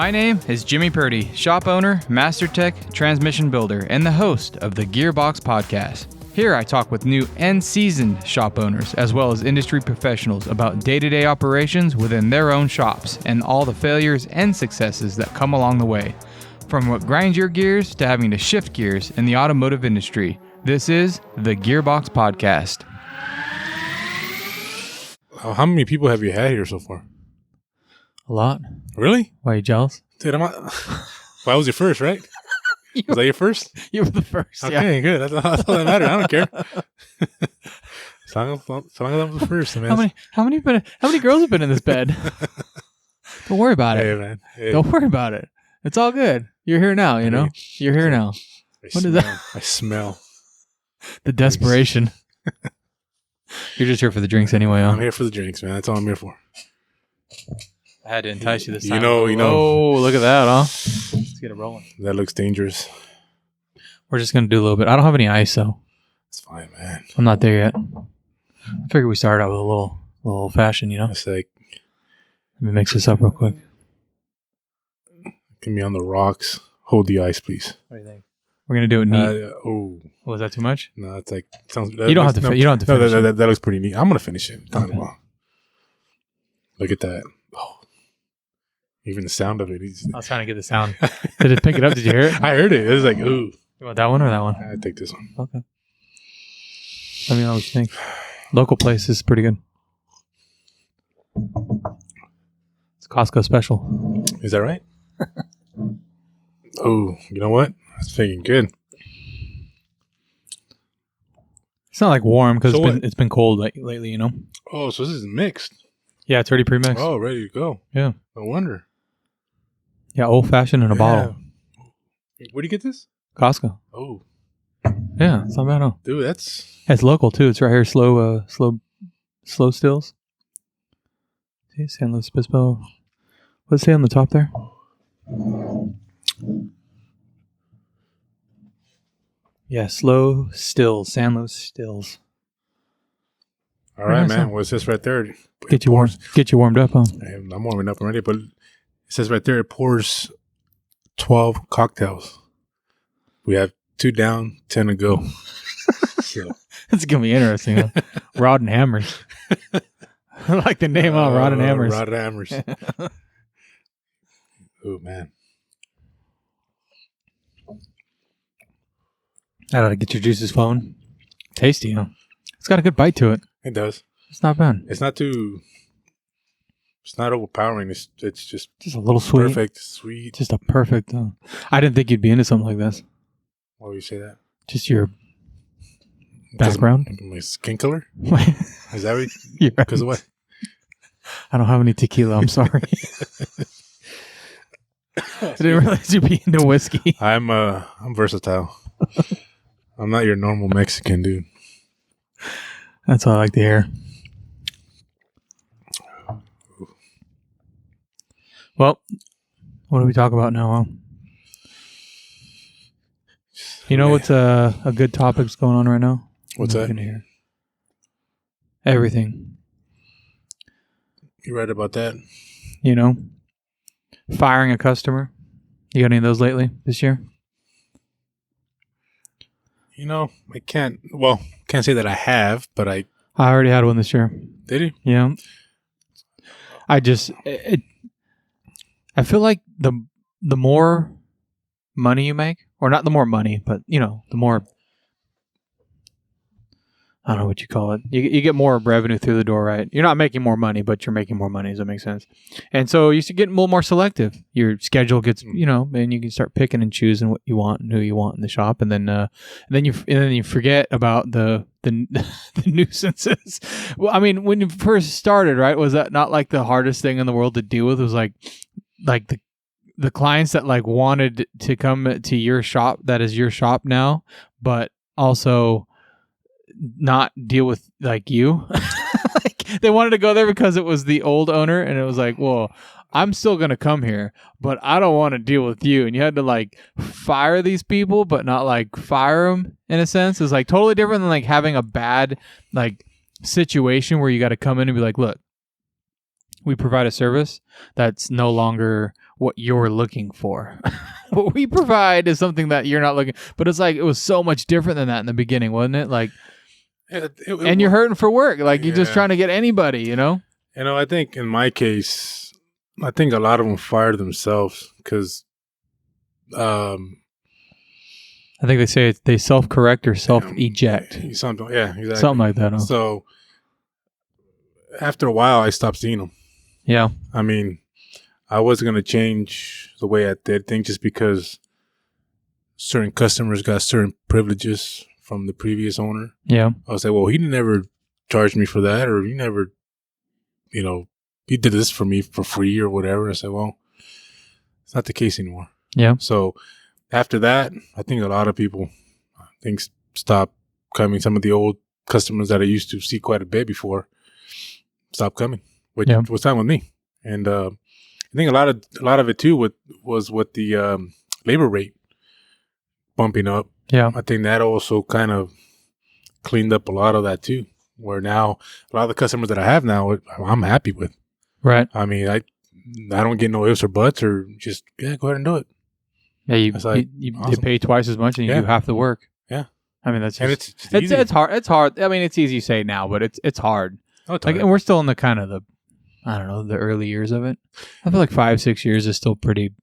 My name is Jimmy Purdy, shop owner, master tech, transmission builder, and the host of the Gearbox Podcast. Here I talk with new and seasoned shop owners, as well as industry professionals about day-to-day operations within their own shops and all the failures and successes that come along the way. From what grinds your gears to having to shift gears in the automotive industry, this is the Gearbox Podcast. How many people have you had here so far? A lot. Really? Why are you jealous? Dude, well, I was your first, right? Was that your first? You were the first. Okay, yeah. Good. That's all that matters. I don't care. As long as I was the first, man. How many girls have been in this bed? Don't worry about it. Man. Hey. Don't worry about it. It's all good. You're here now, you know? You're here now. What is that? I smell. The desperation. You're just here for the drinks anyway, huh? I'm here for the drinks, man. That's all I'm here for. I had to entice you this time. You know. Oh, look at that, huh? Let's get it rolling. That looks dangerous. We're just going to do a little bit. I don't have any ice, so. It's fine, man. I'm not there yet. I figured we started out with a little old fashioned, you know? It's like, let me mix this up real quick. Give me on the rocks. Hold the ice, please. What do you think? We're going to do it neat. Was that too much? No, it's like, sounds. You don't have to finish it. That looks pretty neat. I'm going to finish it. Okay. Look at that. Oh. Even the sound of it. I was trying to get the sound. Did it pick it up? Did you hear it? I heard it. It was like, ooh. You want that one or that one? I take this one. Okay. Let me know what you think. Local place is pretty good. It's Costco special. Is that right? Oh, you know what? That's thinking good. It's not like warm because it's been cold lately, you know? Oh, so this is mixed. Yeah, it's already pre-mixed. Oh, ready to go. Yeah. No wonder. Yeah, old-fashioned in a bottle. Where'd you get this? Costco. Oh. Yeah, it's not bad, huh? Dude, that's... It's local, too. It's right here, slow stills. See, San Luis Obispo. What's it say on the top there? Yeah, slow stills, San Luis stills. All right, man. What's this right there? Get you warmed up, huh? I'm warming up already, but it says right there it pours 12 cocktails. We have 2 down, 10 to go. So. It's gonna be interesting, huh? Rod and Hammers. I like the name, huh? Rod and Hammers. Rod and Hammers. Oh, man. I gotta get your juices flowing. Tasty, huh? It's got a good bite to it. It does. It's not bad. It's not overpowering. It's just a little sweet. Perfect, sweet. Just a perfect. I didn't think you'd be into something like this. Why would you say that? Just your background. My skin color. Is that right? Yeah. Because of what? I don't have any tequila. I'm sorry. I didn't realize you'd be into whiskey. I'm versatile. I'm not your normal Mexican dude. That's all I like to hear. Well, what do we talk about now, huh? You know what's a good topic's going on right now? What's that? Hear? Everything. You right about that? You know? Firing a customer. You got any of those lately this year? You know, I can't say that I have, but I already had one this year. Did you? Yeah. I feel like the more money you make, or not the more money, but you know, the more, I don't know what you call it. You get more revenue through the door, right? You're not making more money, but you're making more money. Does that make sense? And so you get a little more selective. Your schedule gets, you know, and you can start picking and choosing what you want and who you want in the shop, and then you forget about the nuisances. Well, I mean, when you first started, right? Was that not like the hardest thing in the world to deal with? It was like the clients that like wanted to come to your shop, that is your shop now, but also not deal with like you. Like, they wanted to go there because it was the old owner, and it was like, well, I'm still gonna come here, but I don't want to deal with you. And you had to like fire these people, but not like fire them in a sense. It's like totally different than like having a bad like situation where you got to come in and be like, look, we provide a service that's no longer what you're looking for. What we provide is something that you're not looking. But it's like it was so much different than that in the beginning, wasn't it? Like, and you're hurting for work. Like you're just trying to get anybody, you know. You know, I think in my case, I think a lot of them fired themselves because, I think they say they self-correct or self-eject. Something, yeah, exactly. Something like that. Huh? So after a while, I stopped seeing them. Yeah. I mean, I wasn't going to change the way I did things just because certain customers got certain privileges from the previous owner. Yeah. I was like, well, he never charged me for that, or he never, you know, he did this for me for free or whatever. I said, well, it's not the case anymore. Yeah. So after that, I think a lot of people, stopped coming. Some of the old customers that I used to see quite a bit before stopped coming, which was fine with me. And I think a lot of it too was with the labor rate bumping up. Yeah. I think that also kind of cleaned up a lot of that too, where now a lot of the customers that I have now, I'm happy with. Right. I mean, I don't get no ifs or buts, or just, go ahead and do it. Yeah, you pay twice as much and you do half the work. Yeah. I mean, that's just, and it's hard. It's hard. I mean, it's easy to say now, but it's hard. Oh, it's like, hard. and we're still in the kind of the early years of it. I feel like 5-6 years is still pretty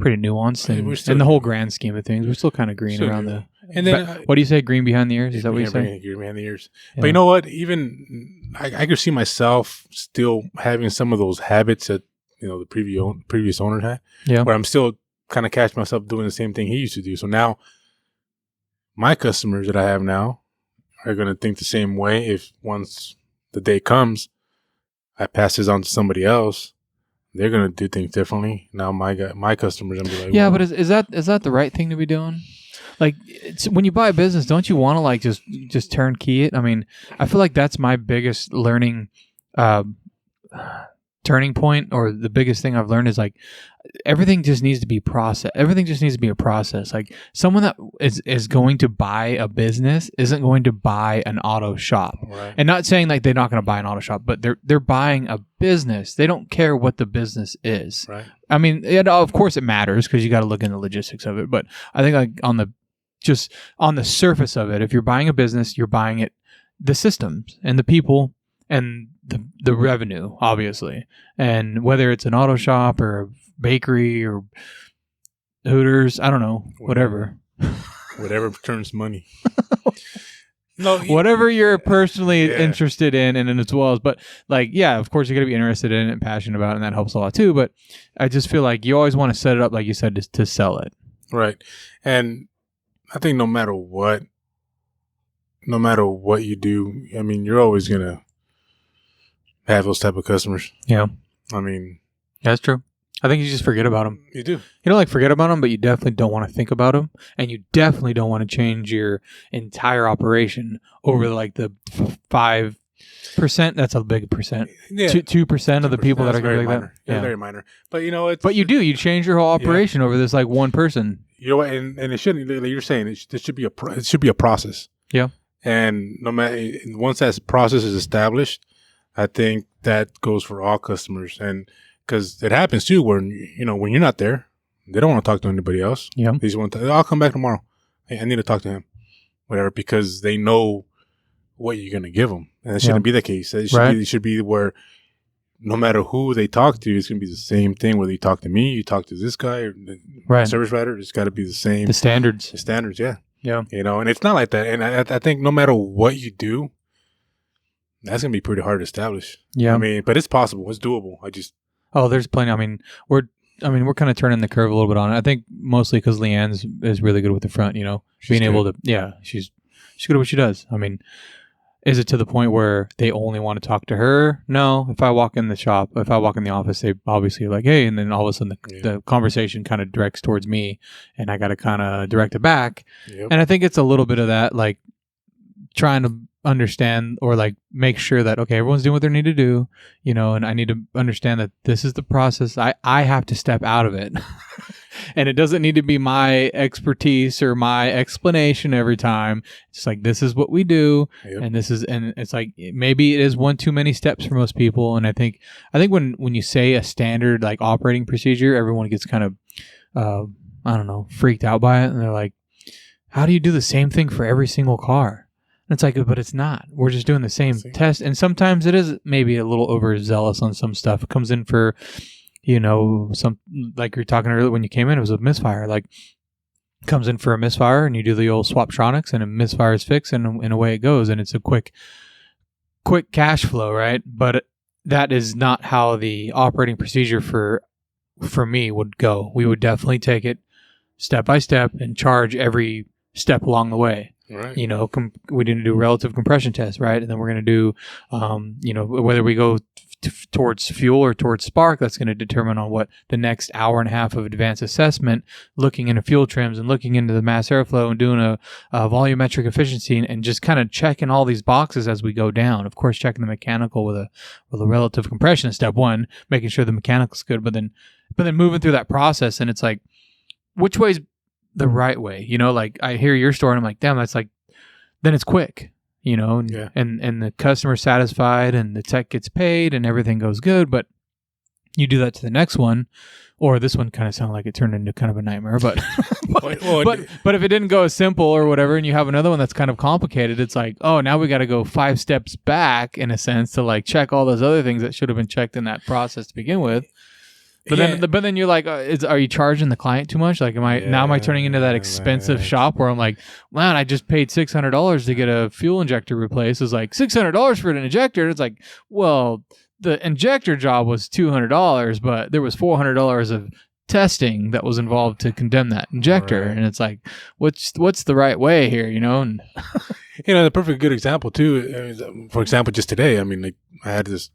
nuanced, and in the whole grand scheme of things, we're still kind of green around the. And then, what do you say? Green behind the ears? Is that what you say? Green behind the ears. Yeah. But you know what? Even I could see myself still having some of those habits that the previous owner had. Yeah. Where I'm still kind of catch myself doing the same thing he used to do. So now, my customers that I have now are going to think the same way. If once the day comes, I pass this on to somebody else, they're going to do things differently. Now my customers are going to be like, yeah, well, but is that the right thing to be doing? Like, when you buy a business, don't you want to like just turnkey it? I mean, I feel like that's my biggest learning turning point, or the biggest thing I've learned is like everything just needs to be processed. Everything just needs to be a process. Like, someone that is going to buy a business isn't going to buy an auto shop. Right. And not saying like they're not going to buy an auto shop, but they're buying a business. They don't care what the business is. Right. I mean, of course it matters because you got to look in the logistics of it. But I think like on the surface of it, if you're buying a business, you're buying it, the systems and the people and the revenue, obviously. And whether it's an auto shop or a bakery or Hooters, I don't know, whatever. Whatever turns money. No, whatever you're personally interested in, and as well as, but like, yeah, of course you're going to be interested in it and passionate about it, and that helps a lot too. But I just feel like you always want to set it up, like you said, to sell it. Right. And I think no matter what you do, I mean, you're always going to have those type of customers. Yeah. I mean, that's true. I think you just forget about them. You do. You don't like forget about them, but you definitely don't want to think about them, and you definitely don't want to change your entire operation over like the 5%. That's a big percent. Yeah, 2% of the people that are going to be like minor. That. Yeah, very minor. But but you do. You change your whole operation over this like one person. You know what? And it shouldn't. Like you're saying, it should be a process. Yeah. And no matter once that process is established, I think that goes for all customers. And because it happens too, when you're not there, they don't want to talk to anybody else. Yeah. They just want to, I'll come back tomorrow. Hey, I need to talk to him. Whatever, because they know what you're going to give them. And it shouldn't be the case. It should be where no matter who they talk to, it's going to be the same thing. Whether you talk to me, you talk to this guy, or the service writer, it's got to be the same. The standards. Yeah. Yeah. And it's not like that. And I think no matter what you do, that's going to be pretty hard to establish. Yeah. I mean, but it's possible. It's doable. There's plenty. I mean, we're kind of turning the curve a little bit on it. I think mostly because Leanne's is really good with the front, she's being able to, she's good at what she does. I mean, is it to the point where they only want to talk to her? No. If I walk in the shop, if I walk in the office, they obviously are like, hey, and then all of a sudden the conversation kind of directs towards me, and I got to kind of direct it back. Yep. And I think it's a little bit of that, like trying to understand or like make sure that, okay, everyone's doing what they need to do, you know, and I need to understand that this is the process. I have to step out of it. And it doesn't need to be my expertise or my explanation every time. It's like, this is what we do. Yep. And it's like, maybe it is one too many steps for most people. And I think when you say a standard like operating procedure, everyone gets kind of, I don't know, freaked out by it. And they're like, how do you do the same thing for every single car? And it's like, but it's not. We're just doing the same test. And sometimes it is maybe a little overzealous on some stuff. It comes in for, you know, some, like you're talking earlier when you came in, it was a misfire. Like, comes in for a misfire and you do the old swaptronics and a misfire is fixed and away it goes. And it's a quick cash flow, right? But that is not how the operating procedure for me would go. We would definitely take it step by step and charge every step along the way. Right. You know, we didn't do relative compression tests, right? And then we're going to do, you know, whether we go towards fuel or towards spark, that's going to determine on what the next hour and a half of advanced assessment, looking into fuel trims and looking into the mass airflow and doing a volumetric efficiency and just kind of checking all these boxes as we go down. Of course, checking the mechanical with a relative compression is step one, making sure the mechanical's good, but then moving through that process, and it's like, which way's the right way? You know, like I hear your story and I'm like, damn, that's like, then it's quick. You know, and the customer's satisfied and the tech gets paid and everything goes good, but you do that to the next one, or this one kind of sounded like it turned into kind of a nightmare, but but if it didn't go as simple or whatever, and you have another one that's kind of complicated, it's like, oh, now we got to go 5 steps back in a sense to like check all those other things that should have been checked in that process to begin with. But then you're like, are you charging the client too much? Like, am I turning into that expensive shop where I'm like, man, I just paid $600 to get a fuel injector replaced. It's like $600 for an injector. It's like, well, the injector job was $200, but there was $400 of testing that was involved to condemn that injector. Right. And it's like, what's the right way here? You know, and you know, the perfect good example too. For example, just today, I mean, like I had this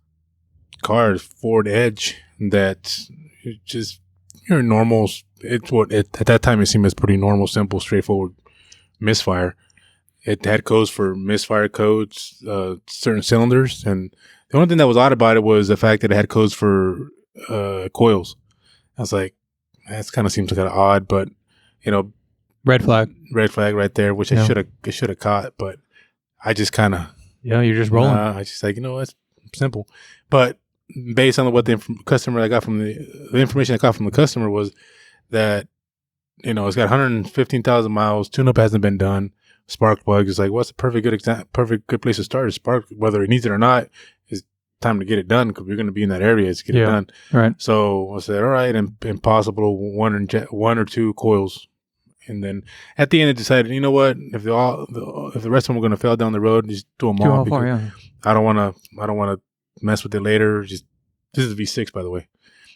car, Ford Edge, that just normal. It's what at that time it seemed as pretty normal, simple, straightforward misfire. It had codes for misfire codes, certain cylinders, and the only thing that was odd about it was the fact that it had codes for coils. I was like, that kind of seems kind of odd, but you know, red flag right there, which I should have caught, but I just kind of you're just rolling. I just like, you know, it's simple, but based on what the customer I got from the information I got from the customer was that, you know, it's got 115,000 miles, tune-up hasn't been done, spark plug is like, what's the perfect good place to start? Is spark, whether it needs it or not, is time to get it done because we're going to be in that area to get it done. Right. So I said, all right, and impossible one or two coils. And then at the end, I decided, you know what? If the rest of them are going to fail down the road, just do them all. I don't want to mess with it later. This is a V6, by the way.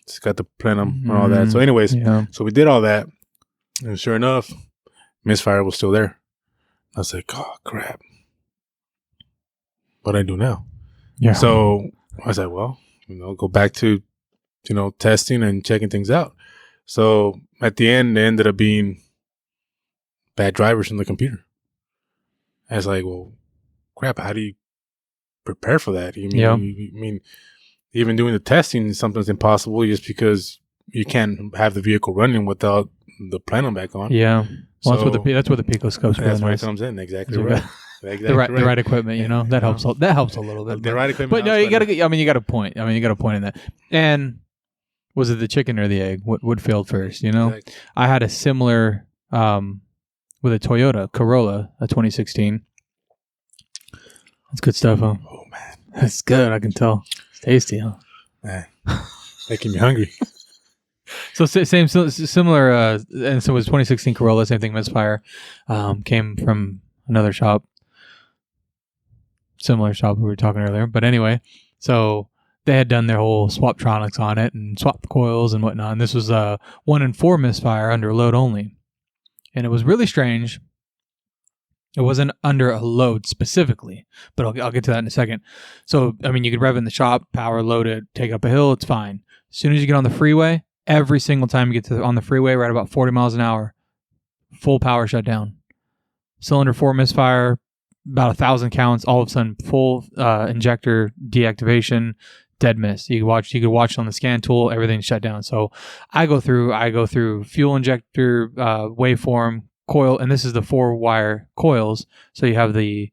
It's got the plenum and all that. So anyways, so we did all that. And sure enough, misfire was still there. I was like, oh, crap. What do I do now? Yeah. So I was like, well, you know, go back to, you know, testing and checking things out. So at the end, it ended up being bad drivers in the computer. I was like, well, crap, how do you prepare for that? You mean even doing the testing is sometimes impossible just because you can't have the vehicle running without the plenum back on. Yeah. Well, so, that's where the Pico scope's that's where it comes in. Exactly right. The right equipment, you know, that helps a little bit. The right equipment. But no, you got a point. You got a point in that. And was it the chicken or the egg? What failed first, you know? Exactly. I had a similar with a Toyota Corolla, a 2016. That's good stuff, huh? Oh, man. That's good. I can tell. It's tasty, huh? Man. Making me hungry. So similar, and so it was 2016 Corolla, same thing, misfire. Came from another shop. Similar shop we were talking earlier. But anyway, so they had done their whole swaptronics on it and swapped coils and whatnot. And this was a 1 in 4 misfire under load only. And it was really strange. It wasn't under a load specifically, but I'll get to that in a second. So, I mean, you could rev in the shop, power load it, take up a hill, it's fine. As soon as you get on the freeway, every single time you get on the freeway, right about 40 miles an hour, full power shutdown. Cylinder 4 misfire, about 1,000 counts. All of a sudden, full injector deactivation, dead miss. You could watch on the scan tool, everything shut down. So I go through fuel injector waveform coil, and this is the 4-wire coils. So you have the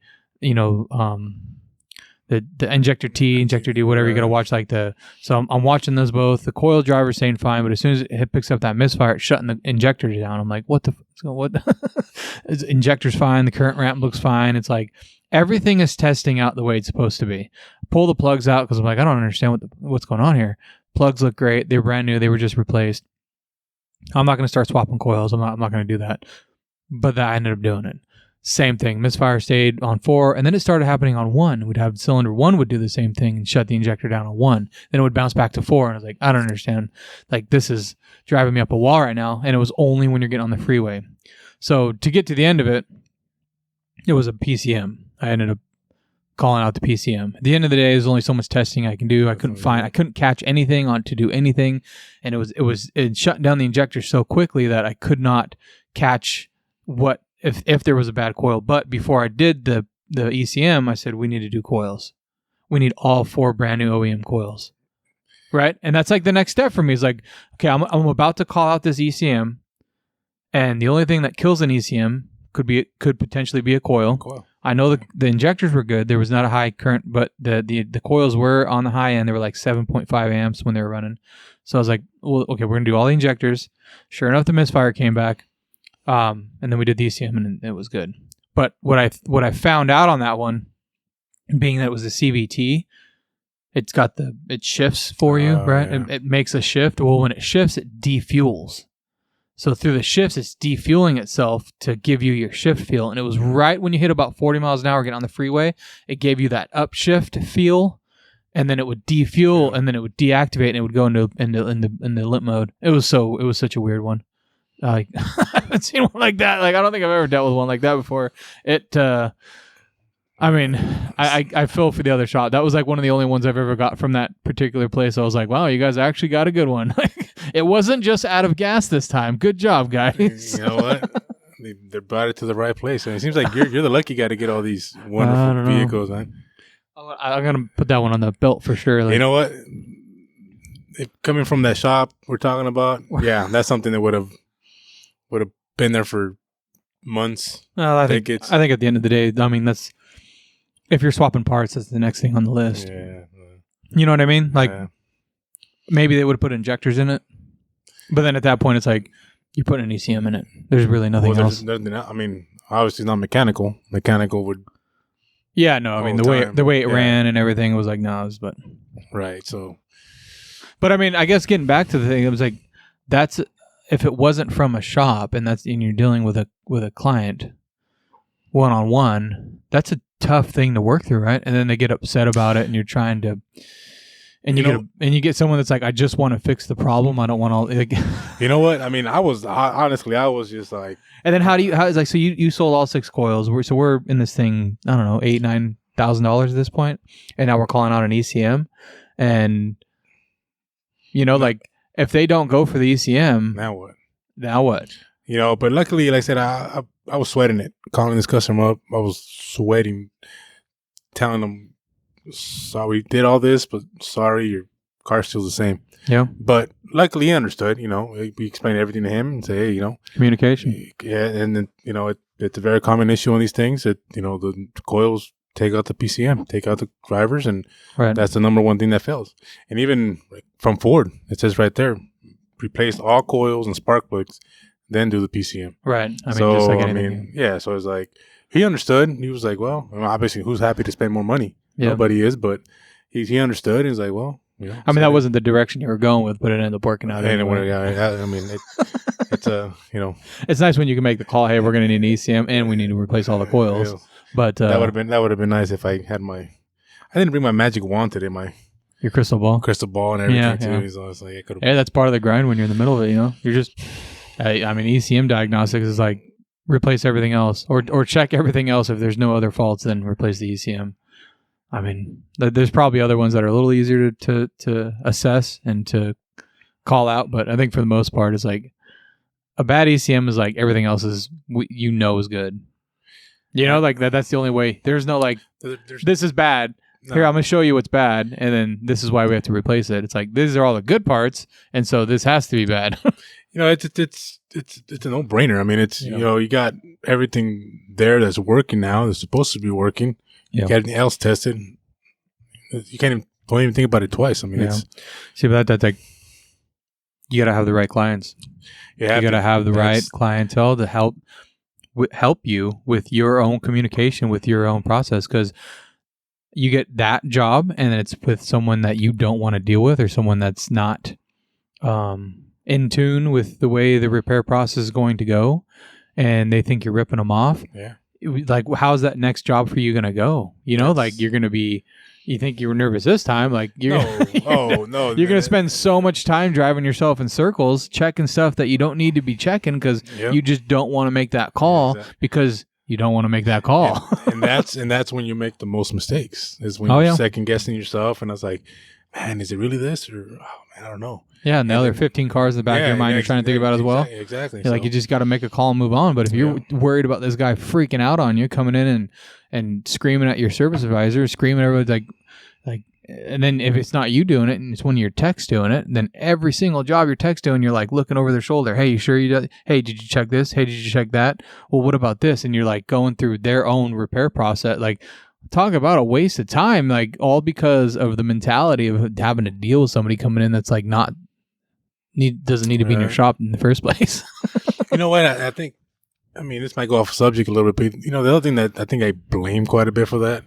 the injector T, injector D, whatever. You got to watch so I'm watching those both. The coil driver's saying fine, but as soon as it picks up that misfire, it's shutting the injectors down. I'm like, what? Injector's fine. The current ramp looks fine. It's like everything is testing out the way it's supposed to be. Pull the plugs out because I'm like, I don't understand what's going on here. Plugs look great. They're brand new. They were just replaced. I'm not going to start swapping coils. I'm not going to do that. But I ended up doing it. Same thing. Misfire stayed on 4, and then it started happening on 1. We'd have cylinder 1 would do the same thing and shut the injector down on 1. Then it would bounce back to 4, and I was like, I don't understand. Like, this is driving me up a wall right now, and it was only when you're getting on the freeway. So to get to the end of it, it was a PCM. I ended up calling out the PCM. At the end of the day, there's only so much testing I can do. I couldn't catch anything on to do anything, and it shut down the injector so quickly that I could not catch what if there was a bad coil. But before I did the ECM, I said we need to do coils. We need all 4 brand new OEM coils, right? And that's like the next step for me. Is like, okay, I'm about to call out this ECM, and the only thing that kills an ECM could potentially be a coil. I know the injectors were good. There was not a high current, but the coils were on the high end. They were like 7.5 amps when they were running. So I was like, well, okay, we're gonna do all the injectors. Sure enough, the misfire came back. And then we did the ECM, and it was good. But what I found out on that one, being that it was a CVT, it shifts for you, right? Yeah. It makes a shift. Well, when it shifts, it defuels. So through the shifts, it's defueling itself to give you your shift feel. And it was right when you hit about 40 miles an hour getting on the freeway, it gave you that upshift feel, and then it would defuel, and then it would deactivate, and it would go into limp mode. It was such a weird one. I haven't seen one like that. Like, I don't think I've ever dealt with one like that before. I mean, I feel for the other shop. That was like one of the only ones I've ever got from that particular place. I was like, wow, you guys actually got a good one. It wasn't just out of gas this time. Good job, guys. You know what? They brought it to the right place. And it seems like you're the lucky guy to get all these wonderful vehicles, man. I'm going to put that one on the belt for sure. Like, you know what? Coming from that shop we're talking about, yeah, that's something that would have been there for months. Well, I think at the end of the day, I mean, that's if you're swapping parts, that's the next thing on the list. Yeah. You know what I mean? Like, maybe they would have put injectors in it, but then at that point, it's like you put an ECM in it. There's really nothing else. I mean, obviously not mechanical. Mechanical would. Yeah, no. I mean, the way it ran and everything was like but right. So, but I mean, I guess getting back to the thing, it was like that's. If it wasn't from a shop and you're dealing with a client one-on-one, that's a tough thing to work through, right? And then they get upset about it, and you're trying to, and you get someone that's like, I just want to fix the problem. I don't want all. Like, you know what? I mean, I was just like. And then how is like so you sold all 6 coils. We're in this thing. I don't know, $8,000-9,000 at this point, and now we're calling out an ECM, and like. If they don't go for the ECM, Now what? You know, but luckily, like I said, I was sweating it. Calling this customer up, I was sweating, telling them, sorry, we did all this, but sorry, your car's still the same. Yeah. But luckily, he understood. We explained everything to him and say, hey, communication. Yeah, and then it's a very common issue on these things that the coils take out the PCM, take out the drivers, and that's the number one thing that fails. And even from Ford, it says right there, replace all coils and spark plugs, then do the PCM. Right. Just like anything. So it's like, he understood. He was like, well, obviously, who's happy to spend more money? Yeah. Nobody is, but he understood. He's like, well, that wasn't the direction you were going with, but it ended up working out anyway. It's it's nice when you can make the call, hey, we're going to need an ECM and we need to replace all the coils. Yeah. But that would have been nice if I had I didn't bring my magic wand today, your crystal ball and everything too. Yeah. So it's like that's part of the grind when you're in the middle of it. You're just, ECM diagnostics is like replace everything else or check everything else. If there's no other faults, then replace the ECM. I mean, there's probably other ones that are a little easier to assess and to call out, but I think for the most part, it's like a bad ECM is like everything else is is good. You know, like that's the only way. There's no like, this is bad. No. Here, I'm going to show you what's bad, and then this is why we have to replace it. It's like, these are all the good parts, and so this has to be bad. You know, it's a no-brainer. I mean, it's, you know, you got everything there that's working now, that's supposed to be working. You got everything else tested. You don't even think about it twice. I mean, it's... See, but that's like, you got to have the right clients. You got to have the right clientele to help you with your own communication, with your own process, because you get that job and then it's with someone that you don't want to deal with, or someone that's not in tune with the way the repair process is going to go, and they think you're ripping them off. Yeah. Like, how's that next job for you going to go? You know, like you're going to be, you think you were nervous this time, like you're, no, you're going to spend so much time driving yourself in circles, checking stuff that you don't need to be checking because you just don't want to make that call because you don't want to make that call. and that's when you make the most mistakes, is when you're second guessing yourself. And I was like, man, is it really this? Or, oh man, I don't know. Yeah, and the other 15 cars in the back of your mind you're trying to think about as well. Exactly. You're like, you just got to make a call and move on. But if you're worried about this guy freaking out on you, coming in and screaming at your service advisor, screaming at everybody, like, and then if it's not you doing it and it's one of your techs doing it, then every single job your tech's doing, you're like looking over their shoulder. Hey, you sure you do? Hey, did you check this? Hey, did you check that? Well, what about this? And you're like going through their own repair process. Like, talk about a waste of time, like all because of the mentality of having to deal with somebody coming in that's like doesn't need to be in your shop in the first place. You know what? I think, I mean, this might go off subject a little bit, but you know, the other thing that I think I blame quite a bit for that,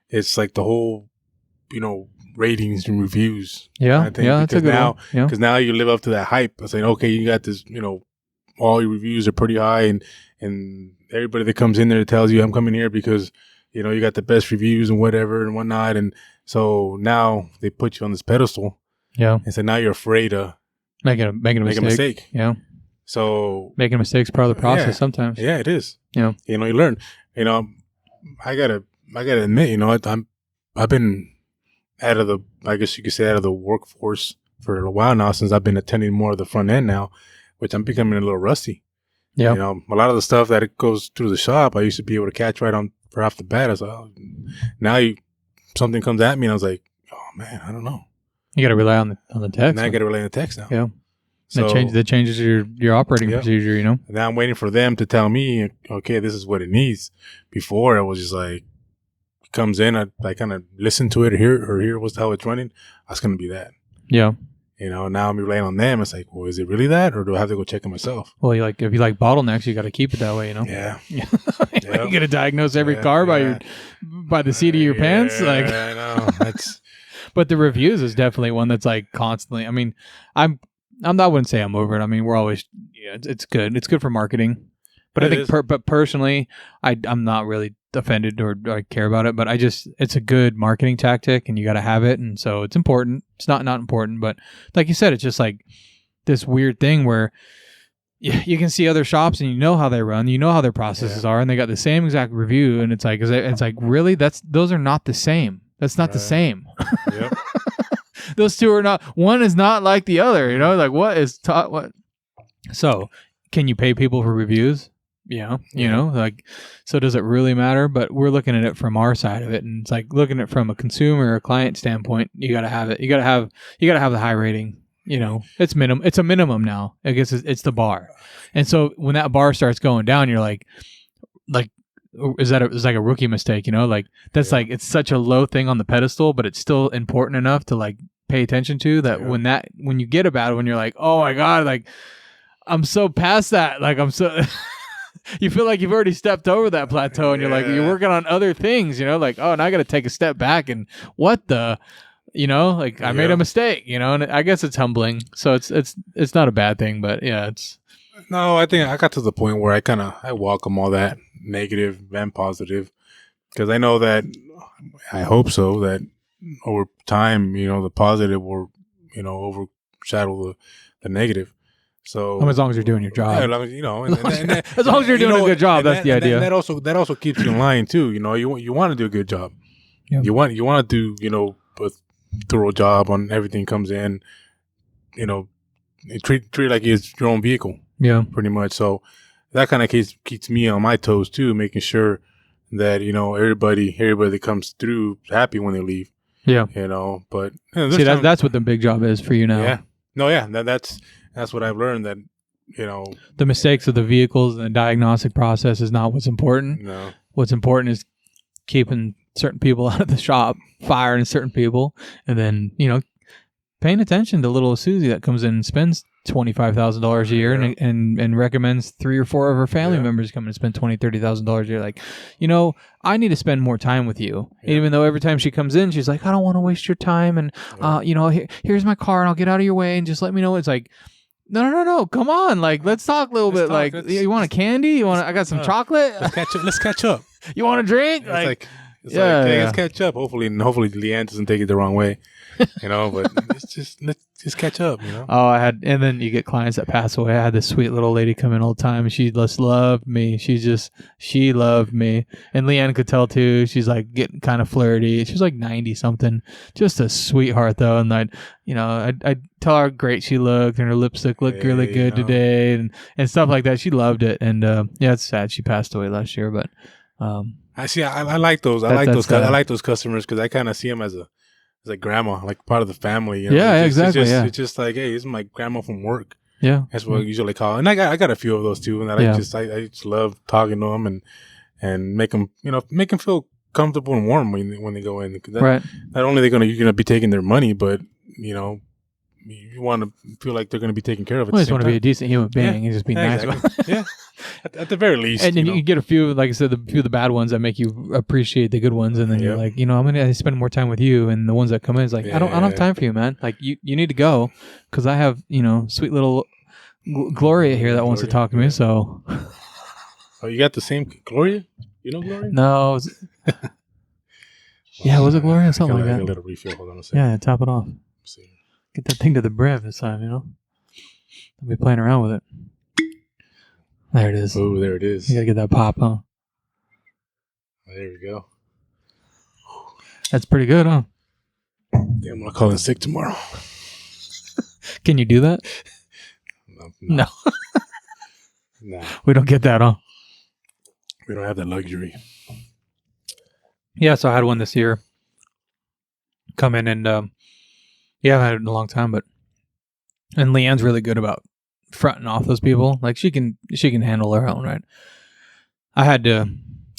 it's like the whole, you know, ratings and reviews. Yeah. That's a good one. Because now you live up to that hype of saying, okay, you got this, you know, all your reviews are pretty high, and everybody that comes in there tells you, I'm coming here because, you know, you got the best reviews and whatever and whatnot. And so now they put you on this pedestal. Yeah. And so now you're afraid of making a mistake. Yeah. So making a mistake is part of the process sometimes. Yeah, it is. Yeah. You know, you learn. You know, I gotta admit, you know, I've been out of the workforce for a while now, since I've been attending more of the front end now, which I'm becoming a little rusty. Yeah. You know, a lot of the stuff that it goes through the shop, I used to be able to catch right on for off the bat. I was like, now something comes at me and I was like, oh man, I don't know. You got to rely on the text. Now I got to rely on the text now. Yeah. So that changes your operating procedure, you know? Now I'm waiting for them to tell me, okay, this is what it needs. Before, I was just like, it comes in, I kind of listen to it or hear how it's running. That's going to be that. Yeah. You know, now I'm relying on them. It's like, well, is it really that? Or do I have to go check it myself? Well, if you like bottlenecks, you got to keep it that way, you know? Yeah. You got to diagnose every car by the seat of your pants. Like, I know. But the reviews is definitely one that's like constantly. I mean, I wouldn't say I'm over it. I mean, we're always, it's good. It's good for marketing. But I think, but personally, I'm not really offended or I care about it. But it's a good marketing tactic, and you got to have it. And so it's important. It's not important, but like you said, it's just like this weird thing where you can see other shops and you know how they run, you know how their processes are, and they got the same exact review, and it's like really, those are not the same. That's not the same. Yep. Those two are not. One is not like the other. You know, like what is taught what. So, can you pay people for reviews? Yeah, you know, like, so does it really matter? But we're looking at it from our side of it, and it's like looking at it from a consumer or client standpoint. You got to have it. You got to have the high rating. You know, it's minimum. It's a minimum now. I guess it's the bar, and so when that bar starts going down, you're like. It's like a rookie mistake, you know, like that's like, it's such a low thing on the pedestal, but it's still important enough to like pay attention to that. When you get a bad one, you're like, oh my God, like I'm so past that. Like I'm so, you feel like you've already stepped over that plateau, and you're like, you're working on other things, you know, like, oh, now I got to take a step back and you know, like I made a mistake, you know, and I guess it's humbling. So it's not a bad thing, but no, I think I got to the point where I welcome all that negative and positive, because I know that, I hope so, that over time, you know, the positive will, you know, overshadow the negative. So as long as you're doing your job, as long as, you know, and as long as you're doing a good job, that's the idea. That also keeps you in line too. You know, you want to do a good job. Yeah. You want to do, you know, a thorough job on everything comes in. You know, treat it like it's your own vehicle. Yeah, pretty much. So that kind of keeps me on my toes too, making sure, that, everybody that comes through is happy when they leave. Yeah. But see, that's what the big job is for you now. Yeah. No, yeah. That's what I've learned, that, the mistakes of the vehicles and the diagnostic process is not what's important. No. What's important is keeping certain people out of the shop, firing certain people, and then, paying attention to little Susie that comes in and spends $25,000 a year and recommends 3 or 4 of her family members come and spend $20,000-$30,000 a year. Like, I need to spend more time with you. Yeah. Even though every time she comes in, she's like, I don't want to waste your time. And, here's my car and I'll get out of your way and just let me know. It's like, no. Come on. Like, let's talk a little bit. Like, you want a candy? I got some chocolate? Let's catch up. You want a drink? Hey, let's catch up. Hopefully Leanne doesn't take it the wrong way. But let's catch up. Oh, and then you get clients at Paso. I had this sweet little lady come in all the time. She just loved me. She loved me, and Leanne could tell too. She's like getting kind of flirty. She's like 90 something, just a sweetheart though. And I'd tell her how great she looked, and her lipstick looked really good today, and stuff like that. She loved it, and it's sad she passed away last year, but I see. I like those. I like those customers because I kind of see them as a grandma, like part of the family. Exactly. It's just like, hey, this is my grandma from work. Yeah, that's what I usually call. And I got a few of those too, and I just love talking to them and make them feel comfortable and warm when they go in. Not only you're gonna be taking their money, but you want to feel like they're going to be taken care of. I just want to be a decent human being and just be nice. Exactly. Yeah, at the very least. And then you get a few, like I said, a few of the bad ones that make you appreciate the good ones, and then you're like, I'm going to spend more time with you. And the ones that come in is like, I don't have time for you, man. Like you need to go because I have sweet little Gloria here that wants to talk to me. So, oh, you got the same Gloria? You know Gloria? No. Was it Gloria? Something like that. A little refill. Hold on a second. Yeah, top it off. Let's see. Get that thing to the brim this time, I'll be playing around with it. There it is. Oh, there it is. You gotta get that pop, huh? There we go. That's pretty good, huh? Yeah, I'm gonna call in sick tomorrow. Can you do that? No. No. We don't get that, huh? We don't have that luxury. Yeah, so I had one this year come in and I haven't had it in a long time, and Leanne's really good about fronting off those people. Like she can handle her own, right? I had to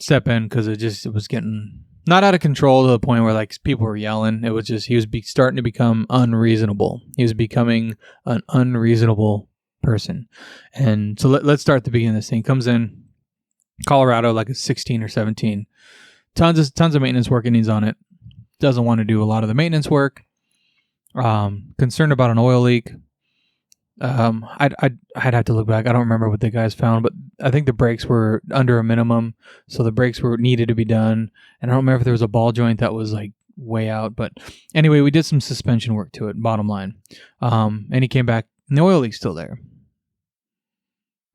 step in because it was getting not out of control to the point where like people were yelling. It was just he was starting to become unreasonable. He was becoming an unreasonable person. And so let's start at the beginning of this thing. Comes in Colorado like a 16 or 17. Tons of maintenance work and needs on it. Doesn't want to do a lot of the maintenance work. Concerned about an oil leak. I'd have to look back. I don't remember what the guys found, but I think the brakes were under a minimum, so the brakes were needed to be done. And I don't remember if there was a ball joint that was like way out, but anyway, we did some suspension work to it. Bottom line, and he came back, and the oil leak's still there.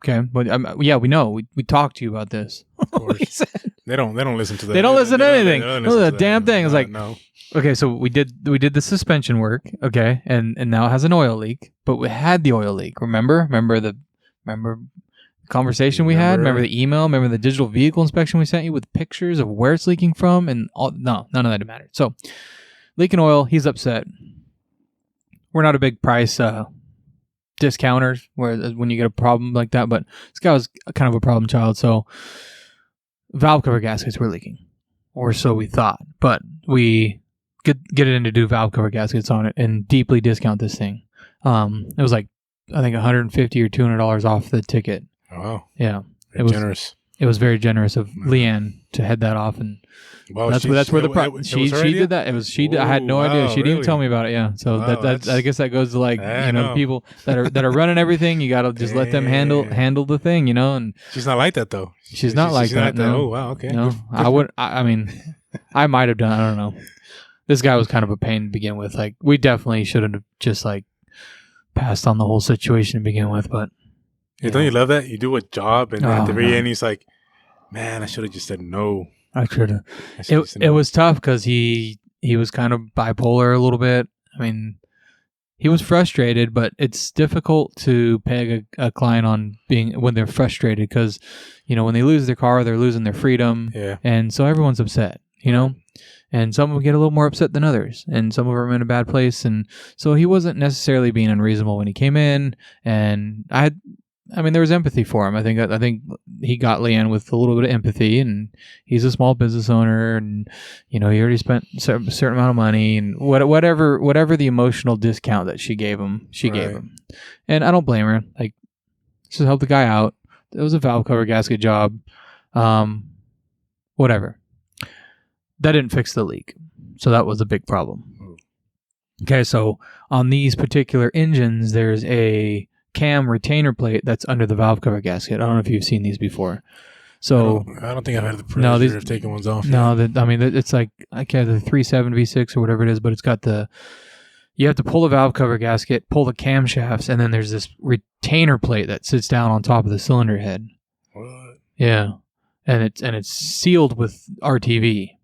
Okay, but we know we talked to you about this. Of course. They don't listen to that. They don't listen to anything. They don't listen to the damn thing. It's like no. Okay, so we did the suspension work, okay, and now it has an oil leak, but we had the oil leak. Remember the conversation we had? Remember the email? Remember the digital vehicle inspection we sent you with pictures of where it's leaking from? And all? No, none of that mattered. So, leaking oil, he's upset. We're not a big price discounters when you get a problem like that, but this guy was kind of a problem child, so valve cover gaskets were leaking, or so we thought, but we get it in to do valve cover gaskets on it and deeply discount this thing. It was like, I think $150 or $200 off the ticket. Oh, wow. Yeah. It was generous. It was very generous of Leanne to head that off, and that's where the problem. She did that. It was she. I had no idea. She didn't even tell me about it. Yeah. So that I guess that goes to like the people that are running everything. You got to just let them handle the thing, And she's not like that though. She's not like that. No. Oh wow. Okay. No, I would. I mean, I might have done. I don't know. This guy was kind of a pain to begin with. Like we definitely should have just like passed on the whole situation to begin with, but. Hey, don't you love that? You do a job, and at the very end, he's like, "Man, I should have just said no." I should have. It was tough because he was kind of bipolar a little bit. I mean, he was frustrated, but it's difficult to peg a client on being when they're frustrated because, when they lose their car, they're losing their freedom. Yeah. And so everyone's upset, and some of them get a little more upset than others, and some of them are in a bad place. And so he wasn't necessarily being unreasonable when he came in, and there was empathy for him. I think he got Leanne with a little bit of empathy, and he's a small business owner, and he already spent a certain amount of money, and whatever the emotional discount that she gave him, gave him. And I don't blame her. Like, just help the guy out. It was a valve cover gasket job. Whatever. That didn't fix the leak, so that was a big problem. Okay, so on these particular engines, there's a cam retainer plate that's under the valve cover gasket. I don't know if you've seen these before. So I don't think I've had the pleasure of taking ones off. No, it's like the 3.7 V6 or whatever it is, but it's got you have to pull the valve cover gasket, pull the camshafts, and then there's this retainer plate that sits down on top of the cylinder head. What? Yeah, and it's sealed with RTV.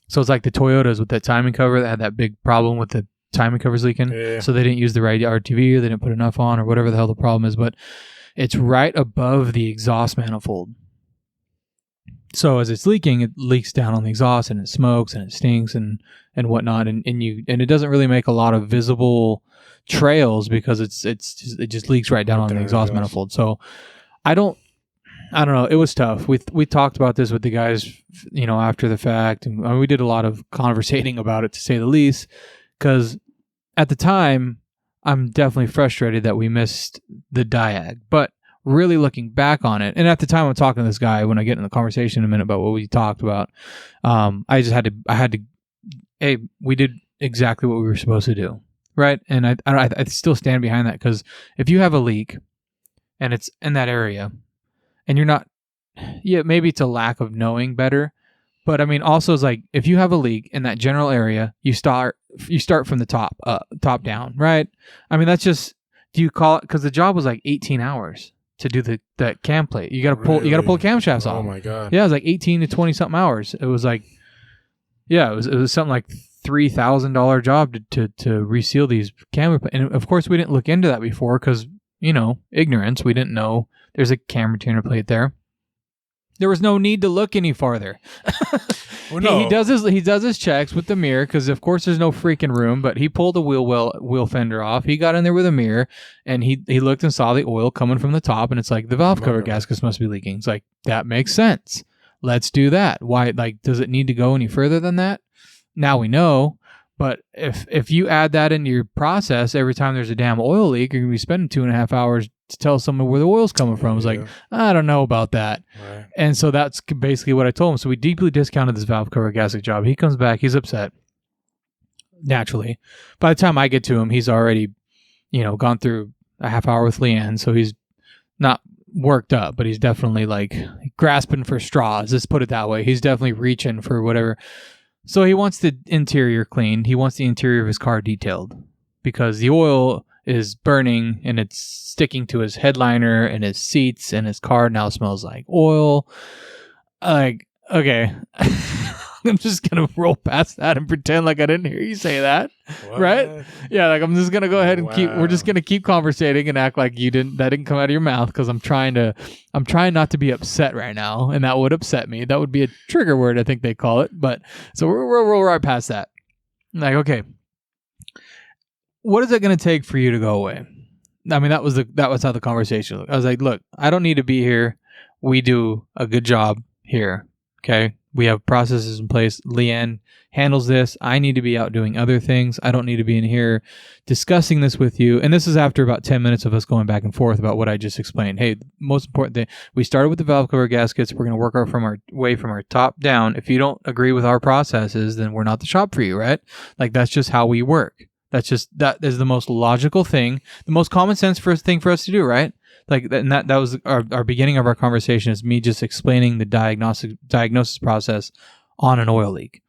So it's like the Toyotas with that timing cover that had that big problem with the timing covers leaking. Yeah. So they didn't use the right RTV, or they didn't put enough on, or whatever the hell the problem is. But it's right above the exhaust manifold. So as it's leaking, it leaks down on the exhaust, and it smokes, and it stinks, and whatnot. And it doesn't really make a lot of visible trails because it just leaks right down on the exhaust manifold. So I don't know. It was tough. We talked about this with the guys, after the fact, and we did a lot of conversating about it, to say the least. Because at the time, I'm definitely frustrated that we missed the diag. But really looking back on it, and at the time I'm talking to this guy, when I get in the conversation in a minute about what we talked about, I had to, hey, we did exactly what we were supposed to do, right? And I still stand behind that, because if you have a leak and it's in that area, and you're not, maybe it's a lack of knowing better, but also it's like, if you have a leak in that general area, you start from the top down, right? That's just, do you call it, because the job was like 18 hours to do that cam plate. You got to pull the camshafts off. Oh my god. Yeah, it was like 18 to 20 something hours. It was like, it was something like $3,000 job to reseal these cam. And of course we didn't look into that before, because ignorance. We didn't know there's a cam retainer plate there. There was no need to look any farther. Well, no. He does his checks with the mirror, because of course there's no freaking room. But he pulled the wheel fender off. He got in there with a mirror, and he looked and saw the oil coming from the top, and it's like, the valve cover gaskets must be leaking. It's like, that makes sense. Let's do that. Why? Like, does it need to go any further than that? Now we know. But if you add that into your process, every time there's a damn oil leak, you're gonna be spending 2.5 hours to tell someone where the oil's coming from. It's like, I don't know about that. Right. And so that's basically what I told him. So we deeply discounted this valve cover gasket job. He comes back, he's upset. Naturally. By the time I get to him, he's already, gone through a half hour with Leanne. So he's not worked up, but he's definitely like grasping for straws. Let's put it that way. He's definitely reaching for whatever. So he wants the interior cleaned. He wants the interior of his car detailed, because the oil is burning and it's sticking to his headliner and his seats, and his car now smells like oil. Like, okay, I'm just going to roll past that and pretend like I didn't hear you say that. What? Right? Yeah, like, I'm just going to go ahead and we're just going to keep conversating and act like that didn't come out of your mouth, because I'm trying not to be upset right now, and that would upset me. That would be a trigger word, I think they call it. But so we'll roll right past that. Like, okay, what is it going to take for you to go away? That was how the conversation looked. I was like, look, I don't need to be here. We do a good job here. Okay. We have processes in place. Leanne handles this. I need to be out doing other things. I don't need to be in here discussing this with you. And this is after about 10 minutes of us going back and forth about what I just explained. Hey, the most important thing, we started with the valve cover gaskets. We're going to work our way from our top down. If you don't agree with our processes, then we're not the shop for you, right? Like, that's just how we work. That is the most logical thing, the most common sense thing for us to do, right? Like, and that was our beginning of our conversation, is me just explaining the diagnosis process on an oil leak.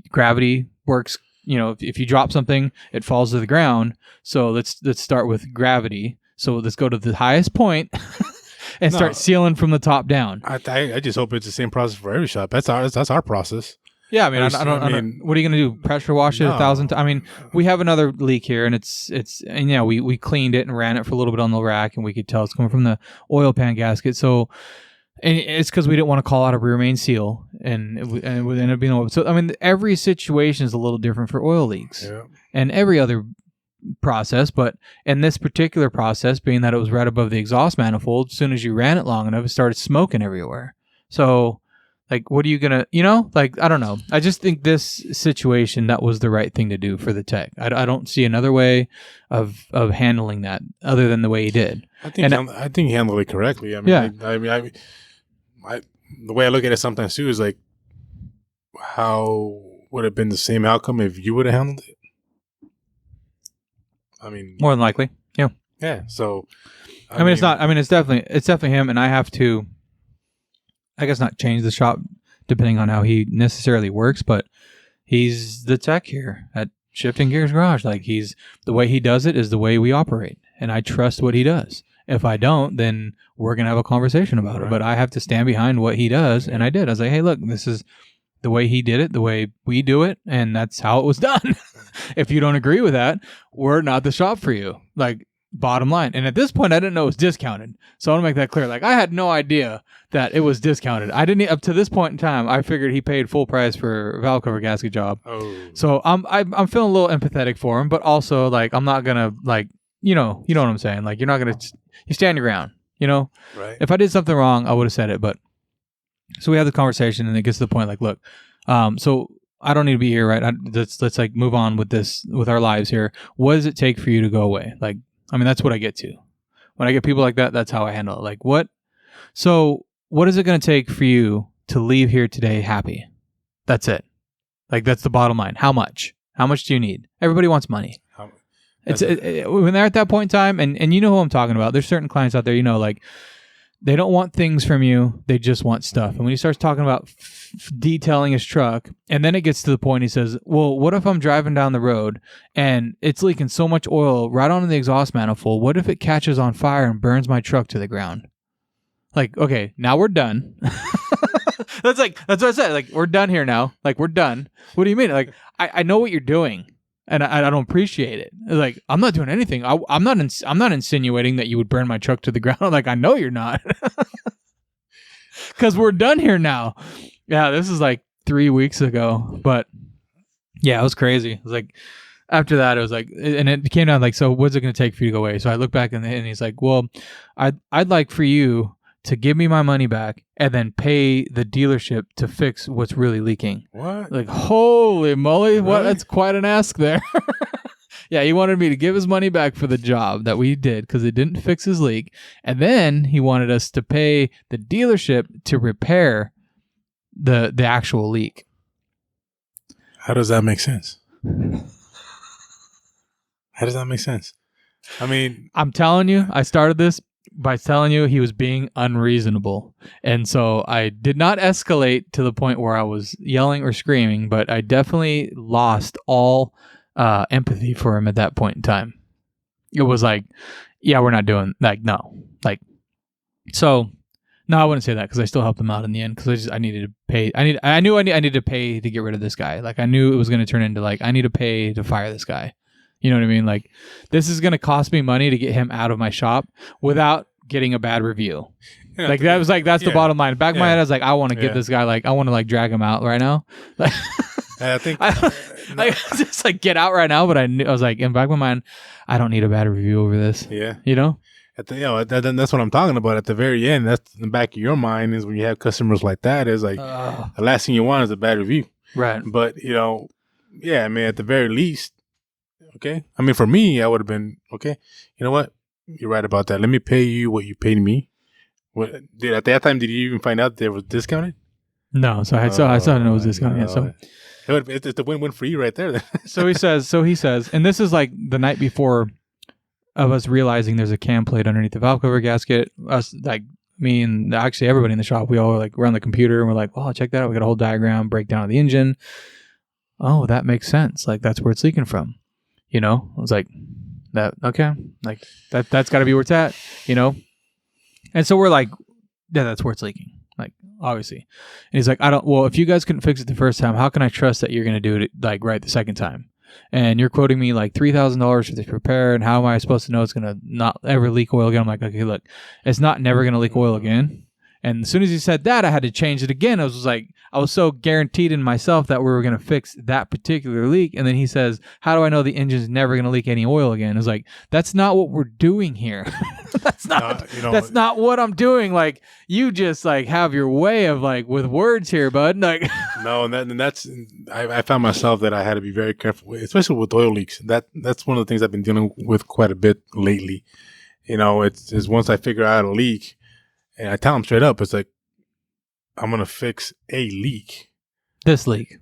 Gravity works. If you drop something, it falls to the ground. So let's start with gravity. So let's go to the highest point and start sealing from the top down. I just hope it's the same process for every shop. That's our process. Yeah, I mean, I don't. What are you going to do? Pressure wash it 1,000 times? I mean, we have another leak here, and and yeah, we cleaned it and ran it for a little bit on the rack, and we could tell it's coming from the oil pan gasket. So, and it's because we didn't want to call out a rear main seal, and it would end up being oil. So, I mean, every situation is a little different for oil leaks, and every other process, but in this particular process, being that it was right above the exhaust manifold, as soon as you ran it long enough, it started smoking everywhere. So, like, what are you gonna, like, I don't know. I just think this situation, that was the right thing to do for the tech. I don't see another way of handling that other than the way he did. I think he handled it correctly. I mean, the way I look at it sometimes too is like, how would it have been the same outcome if you would have handled it? I mean, more than likely, yeah. Yeah. So, I mean, it's not. I mean, it's definitely him, and I have to, I guess, not change the shop depending on how he necessarily works, but he's the tech here at Shifting Gears Garage. Like, the way he does it is the way we operate, and I trust what he does. If I don't, then we're gonna have a conversation about it. But I have to stand behind what he does, and I did. I was like, hey, look, this is the way he did it, the way we do it, and that's how it was done. If you don't agree with that, we're not the shop for you. Like, bottom line. And at this point, I didn't know it was discounted. So I want to make that clear. Like, I had no idea that it was discounted. I didn't, up to this point in time, I figured he paid full price for a valve cover gasket job. Oh. So I'm feeling a little empathetic for him, but also, like, I'm not gonna, like, you know what I'm saying? Like, you're not gonna, you stand your ground, Right. If I did something wrong, I would have said it. But so we have the conversation, and it gets to the point, like, look, so I don't need to be here, right? Let's like move on with our lives here. What does it take for you to go away? Like, I mean, that's what I get to. When I get people like that, that's how I handle it. Like, what is it going to take for you to leave here today happy? That's it. Like, that's the bottom line. How much? How much do you need? Everybody wants money. When they're at that point in time, and you know who I'm talking about. There's certain clients out there, like, they don't want things from you. They just want stuff. And when he starts talking about detailing his truck, and then it gets to the point, he says, well, what if I'm driving down the road and it's leaking so much oil right onto the exhaust manifold? What if it catches on fire and burns my truck to the ground? Like, okay, now we're done. That's what I said. Like, we're done here now. Like, we're done. What do you mean? Like, I know what you're doing. And I don't appreciate it. Like, I'm not doing anything. I'm not insinuating that you would burn my truck to the ground. Like, I know you're not. Because we're done here now. Yeah, this is like 3 weeks ago. But yeah, it was crazy. It was like, after that, it was like, and it came down like, so what's it going to take for you to go away? So I look back and he's like, well, I'd like for you to give me my money back and then pay the dealership to fix what's really leaking. What? Like, holy moly, really? What? That's quite an ask there. Yeah, he wanted me to give his money back for the job that we did because it didn't fix his leak. And then he wanted us to pay the dealership to repair the actual leak. How does that make sense? How does that make sense? I mean, I'm telling you, I started this by telling you he was being unreasonable. And so I did not escalate to the point where I was yelling or screaming, but I definitely lost all empathy for him at that point in time. It was like, yeah, we're not doing, like, no. Like, so, no, I wouldn't say that because I still helped him out in the end because I needed to pay. I knew I needed to pay to get rid of this guy. Like, I knew it was going to turn into, like, I need to pay to fire this guy. You know what I mean? Like, this is going to cost me money to get him out of my shop without getting a bad review. Yeah, like, that was like, that's the bottom line. Back of my head, I was like, I want to get this guy, like, I want to, like, drag him out right now. Like, I think I just, like, get out right now. But I was like, in the back of my mind, I don't need a bad review over this. Yeah. You know? That's what I'm talking about. At the very end, that's in the back of your mind is when you have customers like that, is like, the last thing you want is a bad review. Right. But, yeah, I mean, at the very least, okay. I mean, for me, I would have been, okay, you know what? You're right about that. Let me pay you what you paid me. At that time, did you even find out that it was discounted? No. So I saw it was discounted. Yeah, so it's a win-win for you right there. So he says, and this is like the night before of us realizing there's a cam plate underneath the valve cover gasket. Us, like, me and actually everybody in the shop, we all, like, we're on the computer and we're like, oh, check that out. We got a whole diagram, breakdown of the engine. Oh, that makes sense. Like, that's where it's leaking from. I was like, that, okay. Like, that's got to be where it's at, And so we're like, yeah, that's where it's leaking. Like, obviously. And he's like, if you guys couldn't fix it the first time, how can I trust that you're going to do it like right the second time? And you're quoting me like $3,000 for this repair, and how am I supposed to know it's going to not ever leak oil again? I'm like, okay, look, it's not never going to leak oil again. And as soon as he said that, I had to change it again. I was so guaranteed in myself that we were going to fix that particular leak. And then he says, how do I know the engine's never going to leak any oil again? It's like, that's not what we're doing here. That's not what I'm doing. Like, you just like have your way of like with words here, bud. Like, no, and that's I found myself that I had to be very careful, especially with oil leaks. That's one of the things I've been dealing with quite a bit lately. It's once I figure out a leak. And I tell them straight up, it's like, I'm going to fix a leak. This leak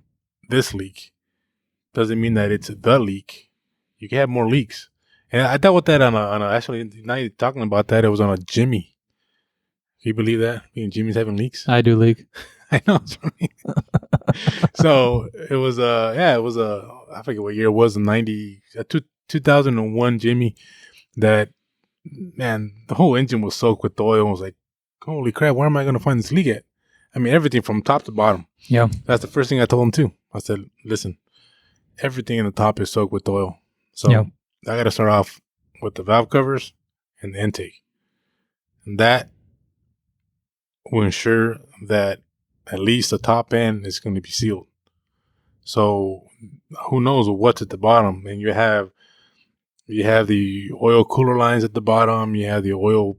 doesn't mean that it's the leak. You can have more leaks. And I dealt with that on a actually, now you're talking about that, it was on a Jimmy. Can you believe that? Me and Jimmy's having leaks? I do leak. I know. So it was, I forget what year it was, 2001 Jimmy, that, man, the whole engine was soaked with oil. I was like, holy crap, where am I going to find this leak at? I mean, everything from top to bottom. Yeah. That's the first thing I told him, too. I said, listen, everything in the top is soaked with oil. So I got to start off with the valve covers and the intake. And that will ensure that at least the top end is going to be sealed. So who knows what's at the bottom? And you have the oil cooler lines at the bottom. You have the oil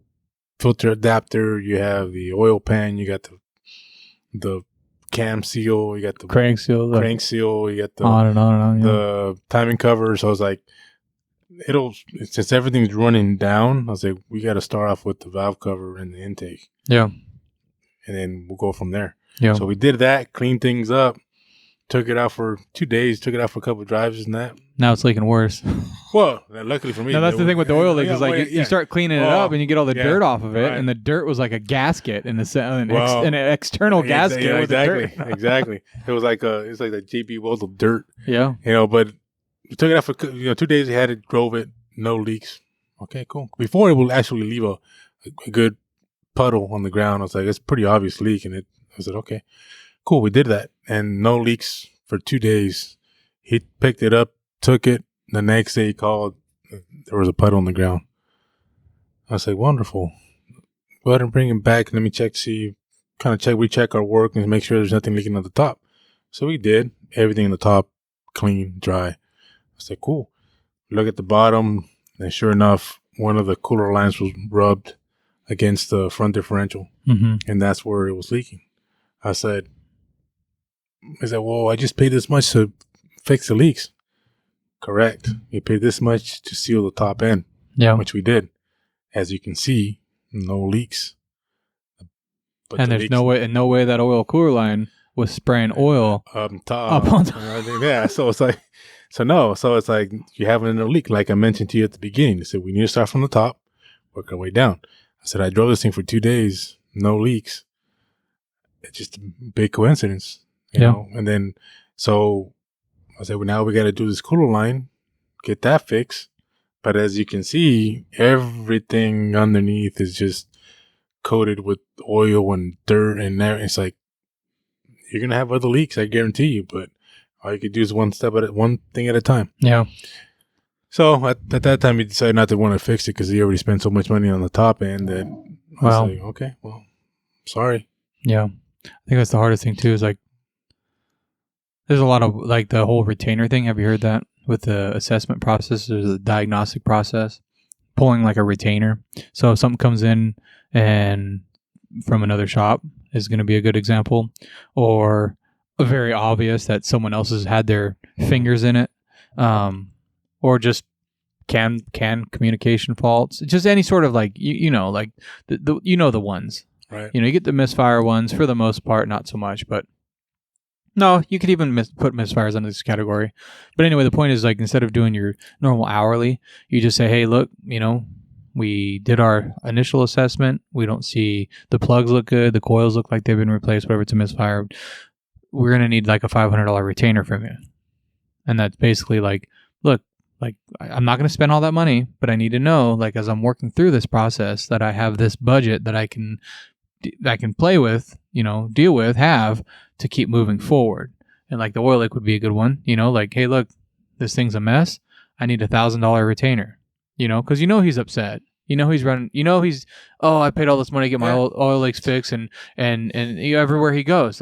filter adapter, you have the oil pan, you got the cam seal, you got the crank seal, you got the on and on, the timing cover. So I was like, since everything's running down, I was like, we got to start off with the valve cover and the intake. Yeah. And then we'll go from there. Yeah. So we did that, cleaned things up, took it out for 2 days, took it out for a couple of drives and that. Now it's leaking worse. Well, luckily for me. No, that's the thing with the oil leak is like you start cleaning it up and you get all the dirt off of it, and the dirt was like a gasket an external gasket. Yeah, with exactly. It was like a JB Wells of dirt. Yeah. But we took it out for 2 days. We had it, drove it, no leaks. Okay, cool. Before it will actually leave a good puddle on the ground. I was like, it's a pretty obvious leak, and I said, okay, cool. We did that, and no leaks for 2 days. He picked it up, took it. The next day he called, there was a puddle on the ground. I was like, wonderful. Go ahead and bring him back. Let me recheck our work and make sure there's nothing leaking at the top. So we did. Everything in the top, clean, dry. I said, cool. Look at the bottom, and sure enough, one of the cooler lines was rubbed against the front differential, and that's where it was leaking. I said, well, I just paid this much to fix the leaks. Correct. You paid this much to seal the top end, which we did. As you can see, no leaks. But and there's no way that oil cooler line was spraying oil up on top. Yeah, so it's like, it's like you having a leak. Like I mentioned to you at the beginning, I said we need to start from the top, work our way down. I said I drove this thing for 2 days, no leaks. It's just a big coincidence, you know. And then so I said, well, now we got to do this cooler line, get that fixed. But as you can see, everything underneath is just coated with oil and dirt, and it's like you're gonna have other leaks, I guarantee you. But all you could do is one thing at a time. Yeah. So at that time, he decided not to want to fix it because he already spent so much money on the top end that I was like, okay, well, sorry. Yeah, I think that's the hardest thing too. Is like there's a lot of like the whole retainer thing. Have you heard that? With the assessment process, there's a diagnostic process, pulling like a retainer. So if something comes in and from another shop is going to be a good example, or very obvious that someone else has had their fingers in it, or just can communication faults, just any sort of like like the ones, right? You get the misfire ones for the most part, not so much, but. No, you could even put misfires under this category. But anyway, the point is like instead of doing your normal hourly, you just say, hey, look, we did our initial assessment. We don't see the plugs look good. The coils look like they've been replaced, whatever, it's a misfire. We're going to need like a $500 retainer from you. And that's basically like, look, like I'm not going to spend all that money, but I need to know, like as I'm working through this process, that I have this budget that I can play with, deal with have to keep moving forward. And like the oil leak would be a good one, like, hey, look, this thing's a mess. I need $1,000 retainer, because he's upset. He's running, I paid all this money to get my oil leaks fixed. And everywhere he goes,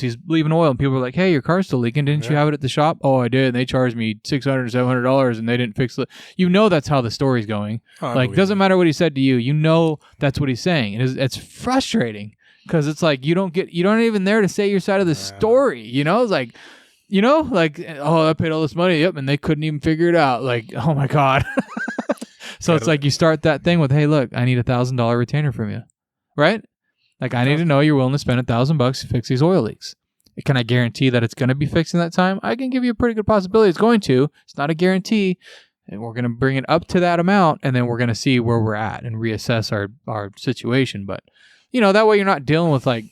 he's leaving oil and people are like, hey, your car's still leaking. Didn't you have it at the shop? Oh, I did. And they charged me $600, $700 and they didn't fix it. That's how the story's going. Doesn't matter what he said to you, that's what he's saying. And it's frustrating because it's like, you're not even there to say your side of the story. It's like, oh, I paid all this money. Yep. And they couldn't even figure it out. Like, oh my God. So it's like you start that thing with, hey, look, I need $1,000 retainer from you, right? Like, I need to know you're willing to spend $1,000 to fix these oil leaks. Can I guarantee that it's going to be fixed in that time? I can give you a pretty good possibility it's going to. It's not a guarantee. And we're going to bring it up to that amount, and then we're going to see where we're at and reassess our situation. But, that way you're not dealing with like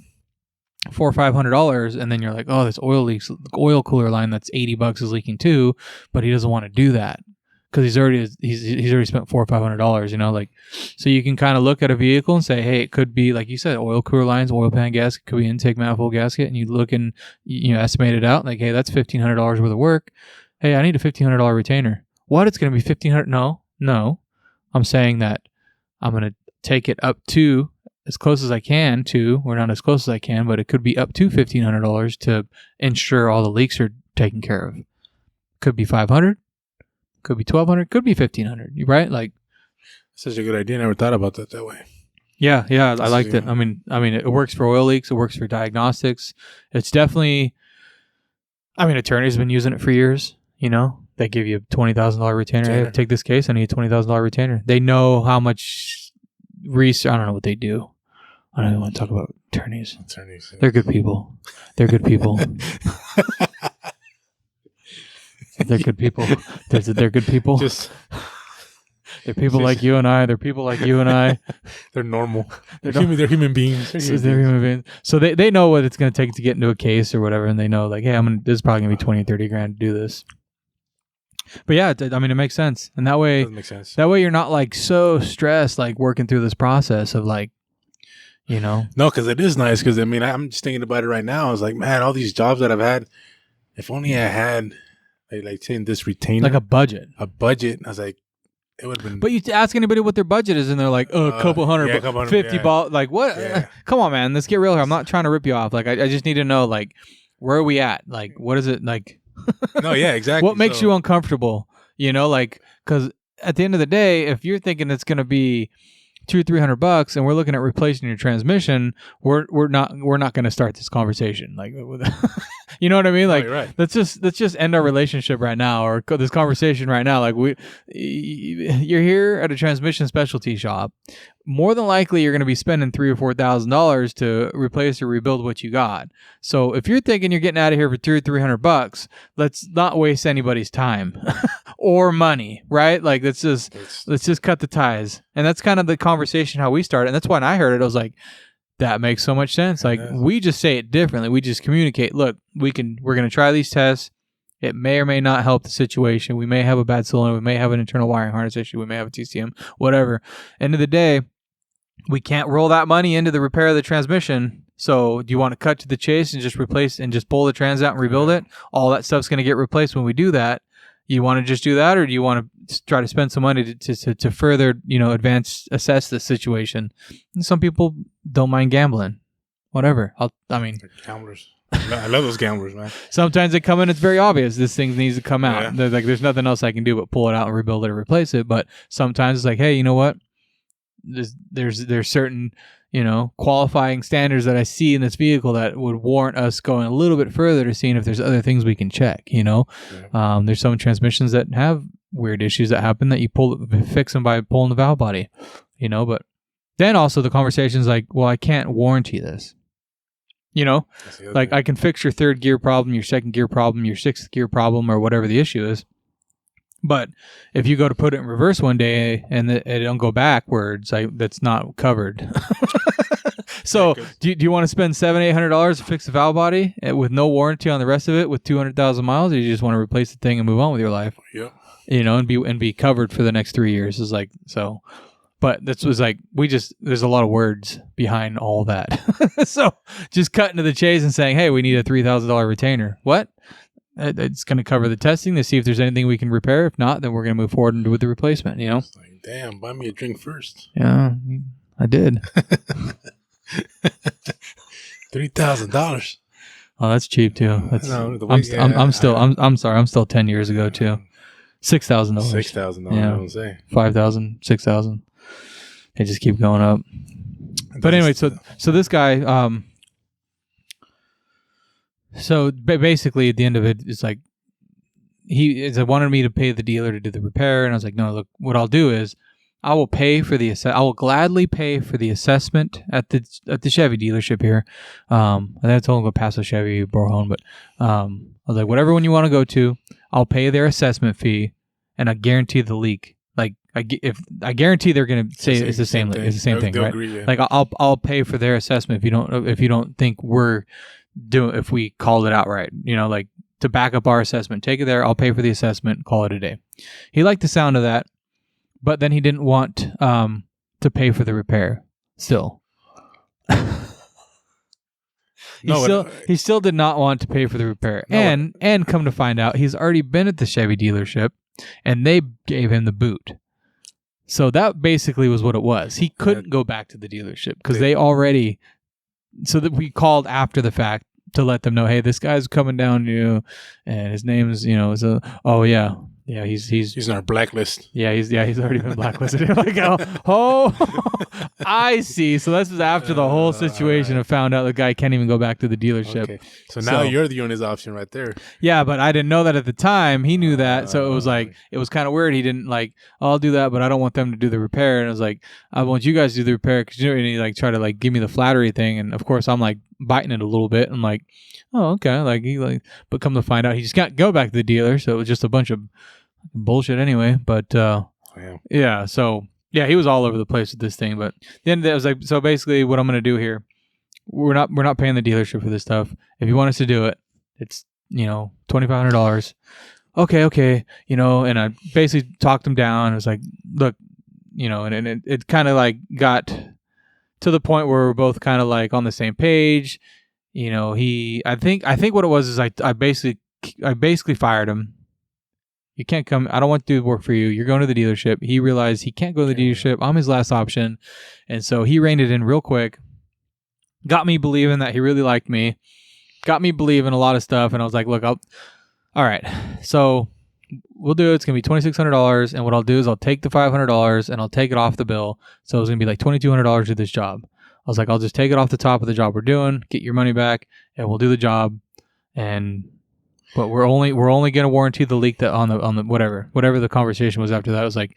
$400 or $500, and then you're like, oh, this oil cooler line that's $80 is leaking too, but he doesn't want to do that. Because he's already spent $400 or $500, so you can kind of look at a vehicle and say, hey, it could be like you said, oil cooler lines, oil pan gasket, could be intake manifold gasket, and you look and estimate it out like, hey, that's $1,500 worth of work. Hey, I need a $1,500 retainer. What? It's going to be $1,500? No. I'm saying that I'm going to take it up to as close as I can to, or not as close as I can, but it could be up to $1,500 to ensure all the leaks are taken care of. Could be $500. Could be $1,200, could be $1,500, right? Like, such a good idea. I never thought about that way. Yeah, I liked it. I mean, it works for oil leaks. It works for diagnostics. It's definitely. Attorneys have been using it for years. They give you a $20,000 retainer. Hey, take this case. I need a $20,000 retainer. They know how much research. I don't know what they do. I don't even want to talk about attorneys. They're good people. They're good people. They're good people. They're good people. They're people like you and I. They're people like you and I. They're normal. They're human beings. They're human beings. So they know what it's going to take to get into a case or whatever, and they know like, hey, this is probably going to be $20,000 or $30,000 to do this. But yeah, it makes sense, and that way, that way you're not like so stressed, like working through this process of like, No, because it is nice. Because I'm just thinking about it right now. I was like, man, all these jobs that I've had, if only I had. Like saying this retainer, like a budget. I was like, it would have been. But you ask anybody what their budget is, and they're like, a couple hundred, $50. Like what? Yeah. Come on, man. Let's get real here. I'm not trying to rip you off. Like I just need to know, like, where are we at? Like, what is it like? No, yeah, exactly. What makes you uncomfortable? Like, because at the end of the day, if you're thinking it's going to be $200-$300 and we're looking at replacing your transmission, we're not going to start this conversation. Like, you know what I mean? Like, right. let's just end our relationship right now, or this conversation right now. Like, you're here at a transmission specialty shop. More than likely, you're going to be spending $3,000 or $4,000 to replace or rebuild what you got. So if you're thinking you're getting out of here for $200-$300, let's not waste anybody's time or money, right? Like let's just cut the ties. And that's kind of the conversation how we started. And that's when I heard it, I was like, that makes so much sense. Like we just say it differently. We just communicate. Look, we're going to try these tests. It may or may not help the situation. We may have a bad cylinder. We may have an internal wiring harness issue. We may have a TCM, whatever. End of the day, we can't roll that money into the repair of the transmission. So do you want to cut to the chase and just replace and just pull the trans out and rebuild it? All that stuff's going to get replaced when we do that. You want to just do that, or do you want to try to spend some money to further, assess the situation? And some people don't mind gambling. Whatever. Gamblers. I love those gamblers, man. Sometimes they come in, it's very obvious this thing needs to come out. Yeah. Like, there's nothing else I can do but pull it out and rebuild it or replace it. But sometimes it's like, hey, you know what? There's certain, qualifying standards that I see in this vehicle that would warrant us going a little bit further to seeing if there's other things we can check, Yeah. There's some transmissions that have weird issues that happen that you fix them by pulling the valve body, But then also the conversation's like, well, I can't warranty this. Like I can fix your third gear problem, your second gear problem, your sixth gear problem, or whatever the issue is. But if you go to put it in reverse one day and it don't go backwards, that's not covered. So do you want to spend $700-$800 to fix the valve body with no warranty on the rest of it with 200,000 miles, or you just want to replace the thing and move on with your life? Yeah. And be covered for the next 3 years is like so. But this was like, there's a lot of words behind all that. So just cutting to the chase and saying, hey, we need a $3,000 retainer. What? It's going to cover the testing to see if there's anything we can repair. If not, then we're going to move forward with the replacement, you know? It's like, damn, buy me a drink first. Yeah, I did. $3,000. Oh, that's cheap too. That's, no, I'm sorry. I'm still 10 years ago too. $6,000. $6,000. Yeah. I would say 5,000, 6,000. They just keep going up. But anyway, so this guy, so basically at the end of it, it's like he wanted me to pay the dealer to do the repair, and I was like, no, look, what I'll do is I will gladly pay for the assessment at the Chevy dealership here. And I told him go Paso Chevy Borjon, but I was like, whatever one you want to go to, I'll pay their assessment fee, and I guarantee the leak. Like I guarantee they're gonna say it's the same thing. It's the same thing, right? Agree, yeah. Like I'll pay for their assessment if you don't think if we called it out right, you know, like to back up our assessment, take it there. I'll pay for the assessment, call it a day. He liked the sound of that. But then he didn't want to pay for the repair. Still, he still did not want to pay for the repair. No, and come to find out, he's already been at the Chevy dealership, and they gave him the boot. So that basically was what it was. He couldn't go back to the dealership because they already. So that we called after the fact to let them know, hey, this guy's coming down to you, and his name is, yeah, he's in our blacklist. Yeah, he's already been blacklisted. Like, I see. So this is after the whole situation of found out the guy can't even go back to the dealership. Okay. So now you're the only option right there. Yeah, but I didn't know that at the time. He knew that, so it was like it was kind of weird. He didn't like, I'll do that, but I don't want them to do the repair. And I was like, I want you guys to do the repair because and he like try to like give me the flattery thing, and of course I'm like biting it a little bit. I'm like, oh okay, but come to find out, he just can't go back to the dealer. So it was just a bunch of bullshit anyway. But yeah, so yeah, he was all over the place with this thing. But then it was like, so basically what I'm going to do here, we're not paying the dealership for this stuff. If you want us to do it, it's $2,500. Okay, and I basically talked him down. I was like, look, and it kind of like got to the point where we're both kind of like on the same page. I think what it was is I basically fired him. You can't come. I don't want to do work for you. You're going to the dealership. He realized he can't go to the dealership. I'm his last option. And so he reined it in real quick. Got me believing that he really liked me. Got me believing a lot of stuff. And I was like, look, all right. So we'll do it. It's going to be $2,600. And what I'll do is I'll take the $500 and I'll take it off the bill. So it's going to be like $2,200 to do this job. I was like, I'll just take it off the top of the job we're doing, get your money back, and we'll do the job. But we're only going to warranty the leak that on the whatever the conversation was after that. It was like,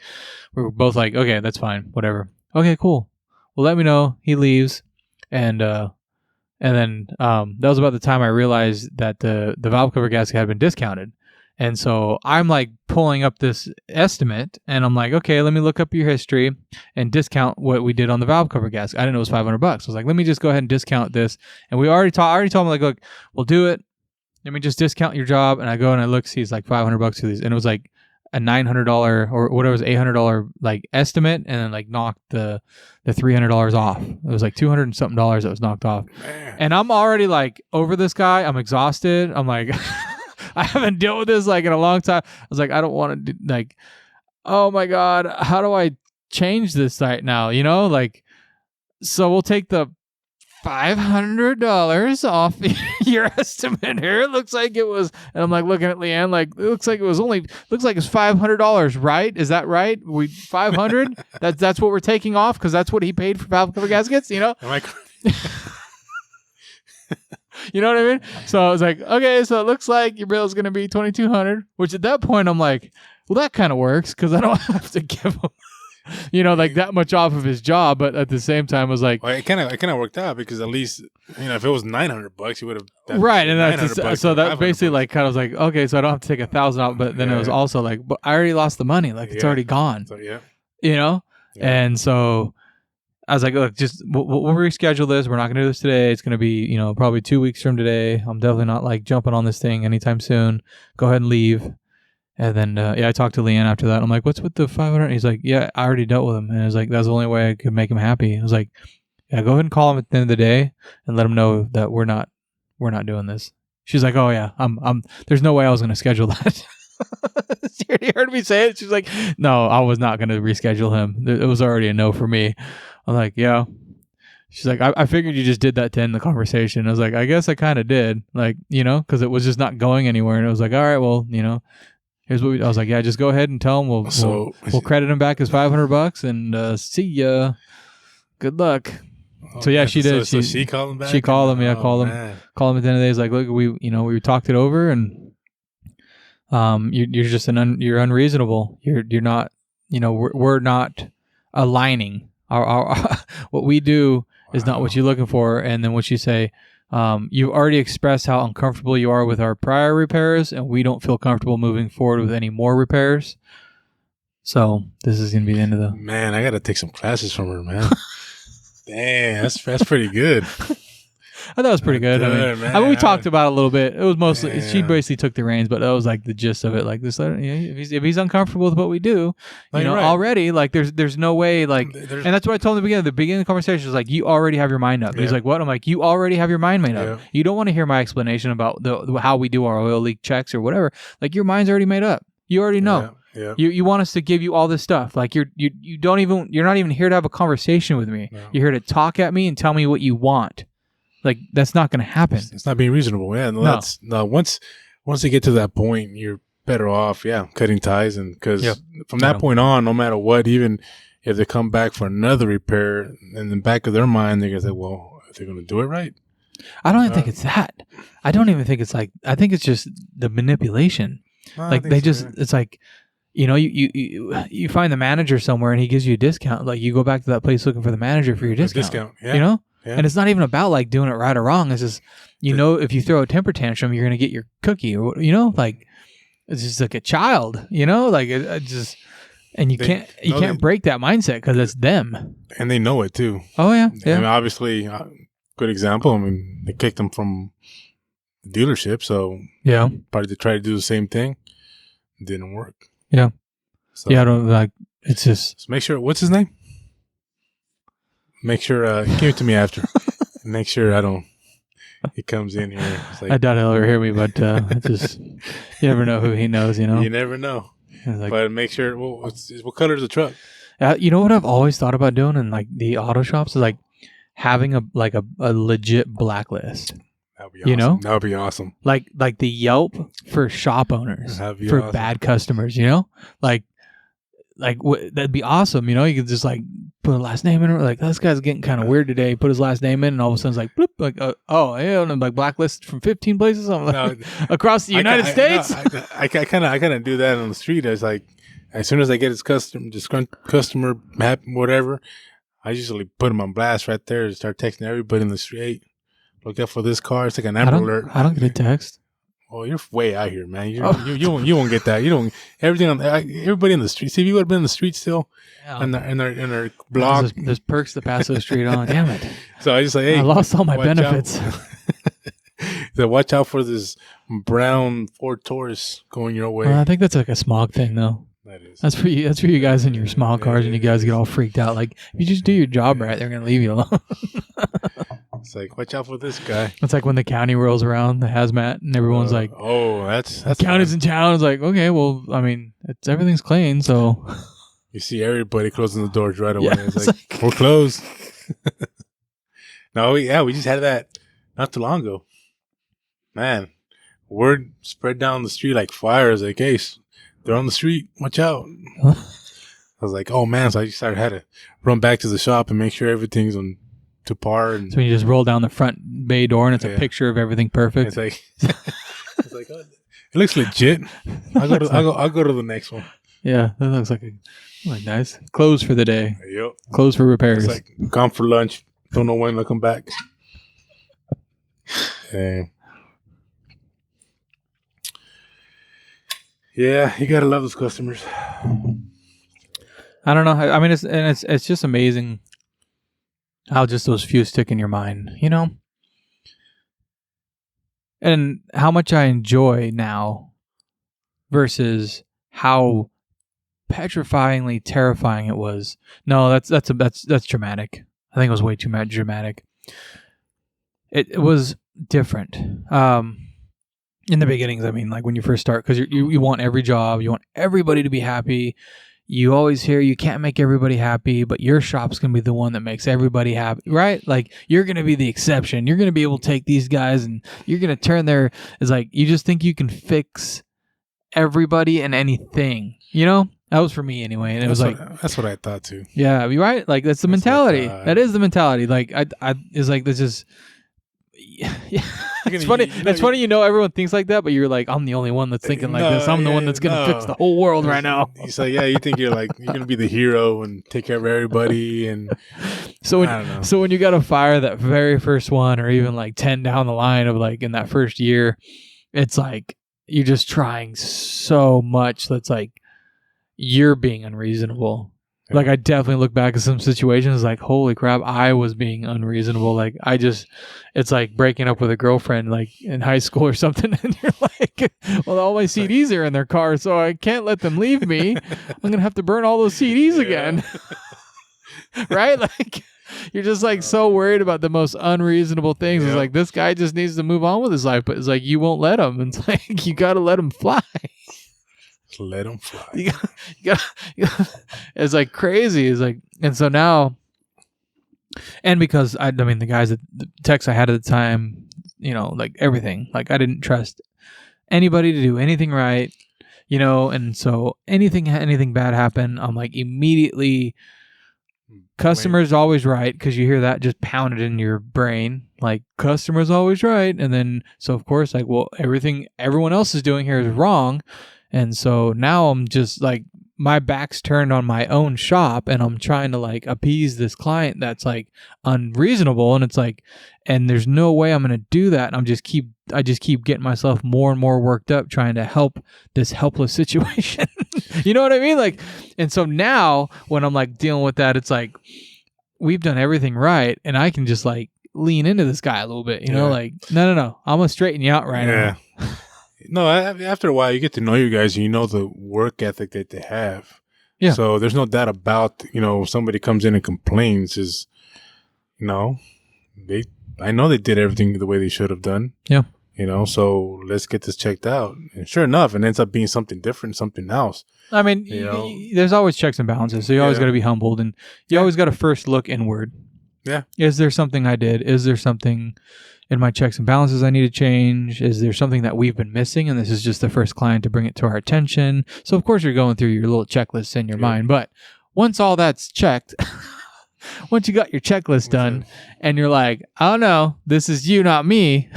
we were both like, okay, that's fine, whatever. Okay, cool. Well, let me know. He leaves, and then that was about the time I realized that the valve cover gasket had been discounted, and so I'm like pulling up this estimate, and I'm like, okay, let me look up your history and discount what we did on the valve cover gasket. I didn't know it was $500. I was like, let me just go ahead and discount this, and I already told him like, look, we'll do it. Let me just discount your job. And I go and I look, see it's like $500 for these. And it was like a $900 or whatever, it was $800 like estimate, and then like knocked the $300 off. It was like $200 and something that was knocked off. Man. And I'm already like over this guy. I'm exhausted. I'm like, I haven't dealt with this like in a long time. I was like, I don't want to do, like, oh my God, how do I change this site now? Like, so we'll take the $500 off your estimate here. It looks like it was, and I'm like looking at Leanne, like it looks like it's $500, right? Is that right? We 500? That's what we're taking off because that's what he paid for valve cover gaskets. Am I? You know what I mean? So I was like, okay, so it looks like your bill is going to be $2,200. Which at that point I'm like, well, that kind of works because I don't have to give him. Like that much off of his job, but at the same time, I was like, well, it kind of worked out because at least if it was $900, you would have done right, and that's so that basically like kind of was like, okay, so I don't have to take $1,000 out, but then it was also like, but I already lost the money, like it's already gone, so, yeah, and so I was like, look, just we'll reschedule this. We're not gonna do this today. It's gonna be probably 2 weeks from today. I'm definitely not like jumping on this thing anytime soon. Go ahead and leave. And then, I talked to Leanne after that. I'm like, what's with the 500? He's like, yeah, I already dealt with him. And I was like, that's the only way I could make him happy. I was like, yeah, go ahead and call him at the end of the day and let him know that we're not doing this. She's like, oh yeah, there's no way I was going to schedule that. She already heard me say it. She's like, no, I was not going to reschedule him. It was already a no for me. I'm like, yeah. She's like, I figured you just did that to end the conversation. I was like, I guess I kind of did. Like, because it was just not going anywhere. And it was like, all right, well, here's what I was like, yeah, just go ahead and tell him we'll credit him back his $500 and see ya. Good luck. So yeah, she did. So she called him back. She called him. Yeah, called him at the end of the day. He's like, look, we talked it over, and you're just you're unreasonable. You're not. We're not aligning. Our what we do is not what you're looking for. And then what you say, you've already expressed how uncomfortable you are with our prior repairs, and we don't feel comfortable moving forward with any more repairs. So this is gonna be the end of the. Man, I gotta take some classes from her, man. Damn, that's pretty good. I thought it was pretty good. I mean, we talked about it a little bit. It was mostly she basically took the reins, but that was like the gist of it. Like this, if he's uncomfortable with what we do, right. Already, like there's no way, like, and that's what I told him at the beginning of the conversation. Was like, you already have your mind up. Yeah. He's like, what? I'm like, you already have your mind made up. You don't want to hear my explanation about how we do our oil leak checks or whatever. Like your mind's already made up. You already know. Yeah. You want us to give you all this stuff. Like you're not even here to have a conversation with me. No. You're here to talk at me and tell me what you want. Like that's not going to happen. It's not being reasonable. Yeah. No. Once you get to that point, you're better off. Yeah. Cutting ties. And because from that point on, no matter what, even if they come back for another repair in the back of their mind, they're going to say, well, are they going to do it right? I don't even think it's that. I don't even think it's like, I think it's just the manipulation. Like they just, it's like, you find the manager somewhere and he gives you a discount. Like you go back to that place looking for the manager for your discount. Yeah. And it's not even about like doing it right or wrong. It's just, if you throw a temper tantrum, you're going to get your cookie or, like it's just like a child, like it just, and you can't break that mindset because it's them. And they know it too. Oh yeah. I mean, obviously good example. I mean, they kicked them from the dealership. So probably to try to do the same thing. It didn't work. Yeah. So, I don't like. It's just. So make sure. What's his name? Make sure. Give it to me after. Make sure he comes in here. Like, I doubt he'll ever hear me, but just you never know who he knows. You never know. Like, but make sure. Well, what color is the truck? You know what I've always thought about doing in like the auto shops is like having a legit blacklist. That would be awesome. That would be awesome. Like the Yelp for shop owners for awesome. Bad customers, Like that'd be awesome, You could just like put a last name in it. Like this guy's getting kind of weird today. Put his last name in, and all of a sudden it's like, bloop, like and I'm like blacklisted from 15 places. I'm like, across the United States. I kind of do that on the street. It's like as soon as I get his customer map, whatever, I usually put him on blast right there and start texting everybody in the street. Look out for this car. It's like an Amber Alert. I don't get a text. Oh, you're way out here, man. You won't get that. You don't everything everybody in the street. See, if you would have been in the street still, in their block. There's perks to Paso Street on. Damn it! So I just like, hey, I lost all my benefits. So watch out for this brown Ford Taurus going your way. Well, I think that's like a smog thing, though. That is. That's for you. That's for you guys in your small cars, and you guys get all freaked out. Like, if you just do your job right, they're gonna leave you alone. It's like, watch out for this guy. It's like when the county rolls around the hazmat, and everyone's like, "Oh, that's the county's in town." It's like, okay, well, I mean, everything's clean, so you see everybody closing the doors right away. Yeah, it's like we're closed. No, we just had that not too long ago. Man, word spread down the street like fire. It's like, hey, they're on the street. Watch out. I was like, oh man, so I just had to run back to the shop and make sure everything's on to par. And so you just roll down the front bay door and it's a picture of everything perfect. It's like oh, it looks legit. I'll go to the next one. Yeah, that looks like nice. Closed for the day. Yep. Closed for repairs. It's like gone for lunch. Don't know when they'll come back. Yeah, you gotta love those customers. I don't know. I mean, it's just amazing how just those few stick in your mind, and how much I enjoy now versus how petrifyingly terrifying it was. No, that's dramatic. I think it was way too dramatic. It was different. In the beginnings, I mean, like when you first start, because you want every job, you want everybody to be happy. You always hear you can't make everybody happy, but your shop's going to be the one that makes everybody happy, right? Like you're going to be the exception. You're going to be able to take these guys and you're going to turn their, it's like, you just think you can fix everybody and anything, you know? That was for me anyway. And it was like, that's what I thought too. Yeah, you're right. Like that's the mentality. That is the mentality. Like I it's like, this is, yeah. It's funny. It's funny, everyone thinks like that, but you're like, I'm the only one that's thinking like this. I'm the one that's gonna fix the whole world right now. He's like, you think you're gonna be the hero and take care of everybody, and so when you got to fire that very first one, or even like 10 down the line of like in that first year, it's like you're just trying so much that's like you're being unreasonable. Yeah. Like I definitely look back at some situations like, holy crap, I was being unreasonable. Like it's like breaking up with a girlfriend like in high school or something. And you're like, well, all my CDs are in their car, so I can't let them leave me. I'm going to have to burn all those CDs again. Right? Like you're just like so worried about the most unreasonable things. Yeah. It's like, this guy just needs to move on with his life, but it's like, you won't let him. It's like, you got to let him fly. Let them fly. You gotta, it's like crazy. It's like, and so now, and because I mean, the guys, the techs I had at the time, like everything, like I didn't trust anybody to do anything right, and so anything bad happen, I'm like immediately, customer's always right, because you hear that just pounded in your brain, like customer's always right, and then so of course, like, well, everyone else is doing here is wrong. And so now I'm just like, my back's turned on my own shop and I'm trying to like appease this client that's like unreasonable. And it's like, and there's no way I'm going to do that. And I just keep getting myself more and more worked up trying to help this helpless situation. You know what I mean? Like, and so now when I'm like dealing with that, it's like, we've done everything right. And I can just like lean into this guy a little bit, like, no, I'm going to straighten you out right now. No, after a while, you get to know you guys, and you know the work ethic that they have. Yeah. So there's no doubt about, somebody comes in and complains is, I know they did everything the way they should have done. Yeah. So let's get this checked out. And sure enough, it ends up being something different, something else. I mean, there's always checks and balances. So you always got to be humbled, and you always got to first look inward. Yeah. Is there something I did? Is there something in my checks and balances I need to change? Is there something that we've been missing? And this is just the first client to bring it to our attention. So of course you're going through your little checklist in your mind. But once all that's checked, once you got your checklist done and you're like, oh no, this is you, not me.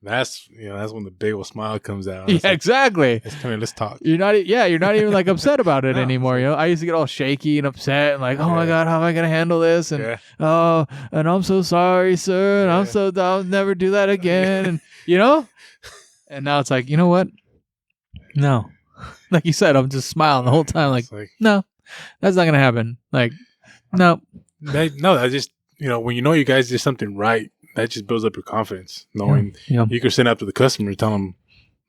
That's when the big old smile comes out. Yeah, exactly. Let's talk. You're not even like upset about it anymore. I used to get all shaky and upset and like, oh my God, how am I gonna handle this? And and I'm so sorry, sir. And I'll never do that again. And and now it's like, you know what? No, like you said, I'm just smiling the whole time. Like no, that's not gonna happen. Like no, I just when you guys did something right. That just builds up your confidence, knowing you can send up to the customer and tell them,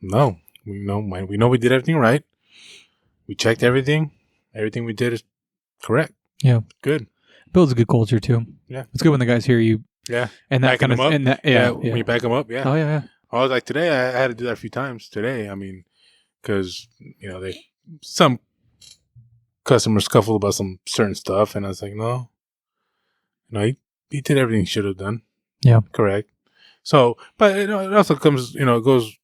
no, we know we did everything right. We checked everything. Everything we did is correct. Yeah. Good. Builds a good culture too. Yeah. It's good when the guys hear you. Yeah. And that kind of, and that, when you back them up. Yeah. Oh yeah. I was like, today I had to do that a few times today. I mean, because, some customers scuffle about some certain stuff. And I was like, no, he did everything he should have done. Yeah. Correct. So, but it also comes, it goes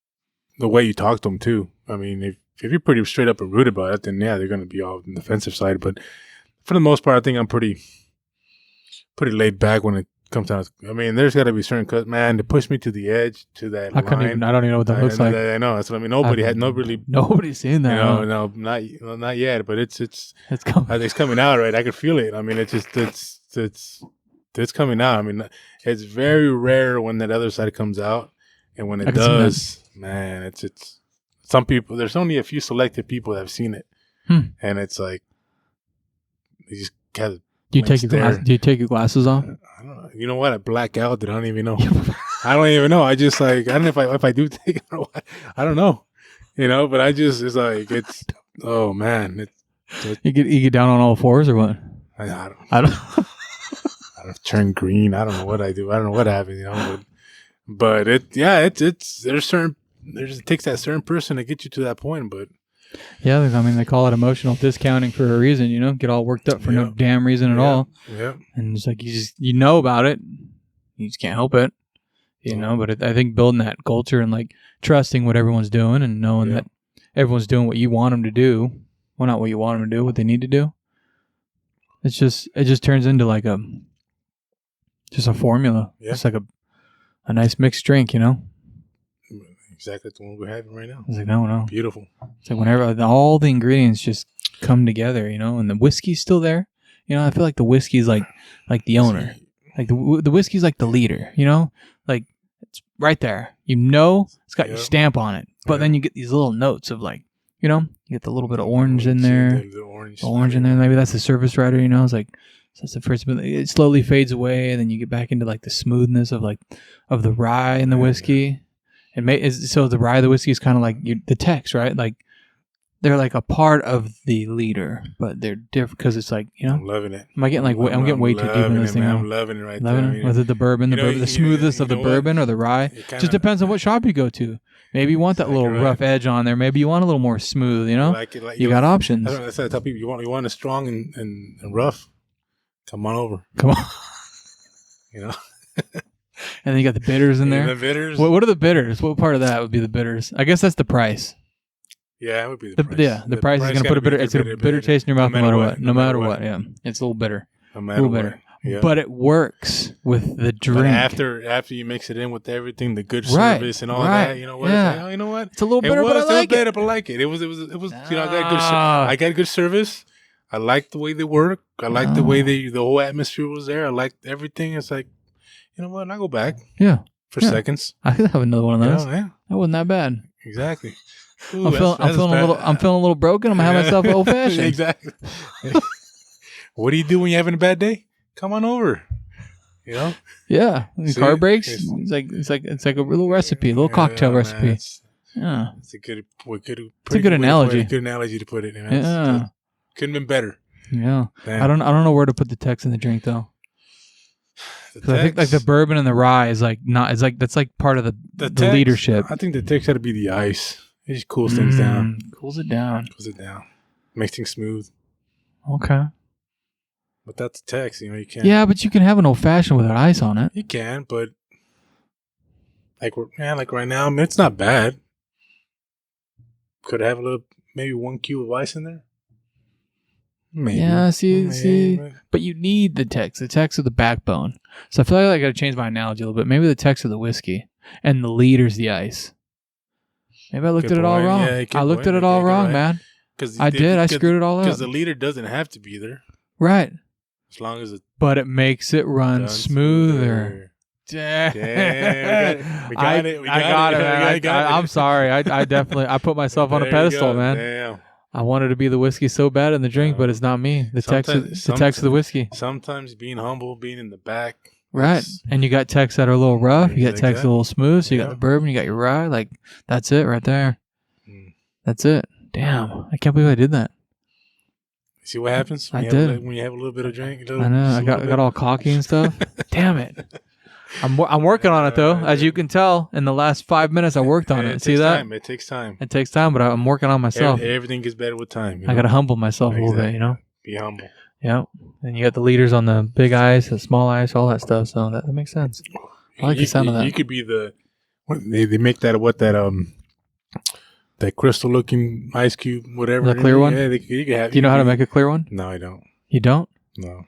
the way you talk to them too. I mean, if you're pretty straight up and rude about it, then they're going to be all on the defensive side. But for the most part, I think I'm pretty laid back when it comes down. I mean, there's got to be certain to push me to the edge, to that line. I don't even know what that looks like. I know. That's what I mean. Nobody's seen that. No, not yet. But it's coming. It's coming out, right? I can feel it. I mean, it's coming out. I mean, it's very rare when that other side comes out, and when it does, man, it's some people. There's only a few selective people that have seen it, and it's like they just kind of. Do you take your glasses off? I don't know. You know what? I black out. I don't even know. I don't even know. I just like I don't know if I do take it or what. I don't know. But I just, it's like, oh man. You get down on all fours or what? I don't I don't. I don't turn green. I don't know what I do. I don't know what happens, but it takes that certain person to get you to that point, but Yeah, I mean, they call it emotional discounting for a reason, get all worked up for no damn reason at all. Yeah. And it's like, you know about it. You just can't help it, but I think building that culture and like trusting what everyone's doing and knowing that everyone's doing what you want them to do. Well, not what you want them to do, what they need to do. It just turns into like just a formula. Yeah. It's like a nice mixed drink, Exactly the one we're having right now. It's like, no. Beautiful. It's like whenever all the ingredients just come together, and the whiskey's still there. I feel like the whiskey's like the owner. Like the whiskey's like the leader, Like it's right there. It's got your stamp on it. But then you get these little notes of like, you get the little bit of orange in there. The orange in there. Maybe that's the service writer, It's like, so that's the first bit. It slowly fades away, and then you get back into like the smoothness of the rye in the whiskey. So the rye of the whiskey is kind of like the text, right? Like they're like a part of the leader, but they're different because it's like, I'm loving it. Am I getting I'm getting way too deep in this thing? I'm loving it right loving there. Was it the bourbon, the smoothness of the bourbon or the rye? Just depends on what shop you go to. Maybe you want that little rough edge on there. Maybe you want a little more smooth. You got options. That's what I tell people. You want a strong and rough. Come on over. Come on. And then you got the bitters in there. The bitters. What are the bitters? What part of that would be the bitters? I guess that's the price. Yeah, it would be the price. Yeah, the price is going to put a bitter. It's a bitter taste in your mouth no matter what. No matter what. Yeah, it's a little bitter. No matter what. Yeah. But it works with the drink. But after you mix it in with everything, the good service and all that, you know what? Yeah. It's like, you know what? It's a little bitter, but I like it. But I like it. It was. I got good service. I liked the way they work. I liked the way the whole atmosphere was there. I liked everything. It's like, you know what? I go back. Yeah. For seconds. I could have another one of those. Yeah. That wasn't that bad. Exactly. Ooh, I'm feeling a little broken. I'm gonna have myself an old fashioned. Exactly. What do you do when you're having a bad day? Come on over. Yeah. When car breaks. It's like a little recipe, a little cocktail recipe. Man, it's a good analogy. Good analogy to put it. Yeah. Couldn't have been better. Yeah. Damn. I don't know where to put the text in the drink though. Because I think like the bourbon and the rye is like not. It's like that's like part of the leadership. I think the text got to be the ice. It just cools things down. Cools it down. Makes things smooth. Okay. But that's the text. You can't. Yeah, but you can have an old fashioned without ice on it. You can, but like right now, I mean, it's not bad. Could I have maybe 1 cube of ice in there? Maybe. Yeah, see, but you need the text. The text of the backbone. So I feel like I got to change my analogy a little bit. Maybe the text of the whiskey and the leader's the ice. Maybe I looked at it all wrong. Yeah, I looked at it all wrong, man. I did. I screwed it all up. Because the leader doesn't have to be there. Right. As long as but it makes it run smoother. Damn. We got it. I got it, man. I'm sorry. I definitely put myself on a pedestal, man. Damn. I wanted to be the whiskey so bad in the drink, but it's not me. The text of the whiskey. Sometimes being humble, being in the back. Right. And you got texts that are a little rough. You got texts a little smooth. So you got the bourbon, you got your rye. Like, that's it right there. That's it. Damn. I can't believe I did that. See what happens? I did. When you have a little bit of drink. I know. I got all cocky and stuff. Damn it. I'm working on it, though. As you can tell, in the last 5 minutes, I worked on it. See that? It takes time. It takes time, but I'm working on myself. Everything gets better with time. I got to humble myself a little bit, Be humble. Yeah. And you got the leaders on the big ice, the small ice, all that stuff. So that makes sense. I like the sound of that. You could be they make that that crystal looking ice cube, whatever. The clear one? Yeah, you can have. Do you know how to make a clear one? No, I don't. You don't? No.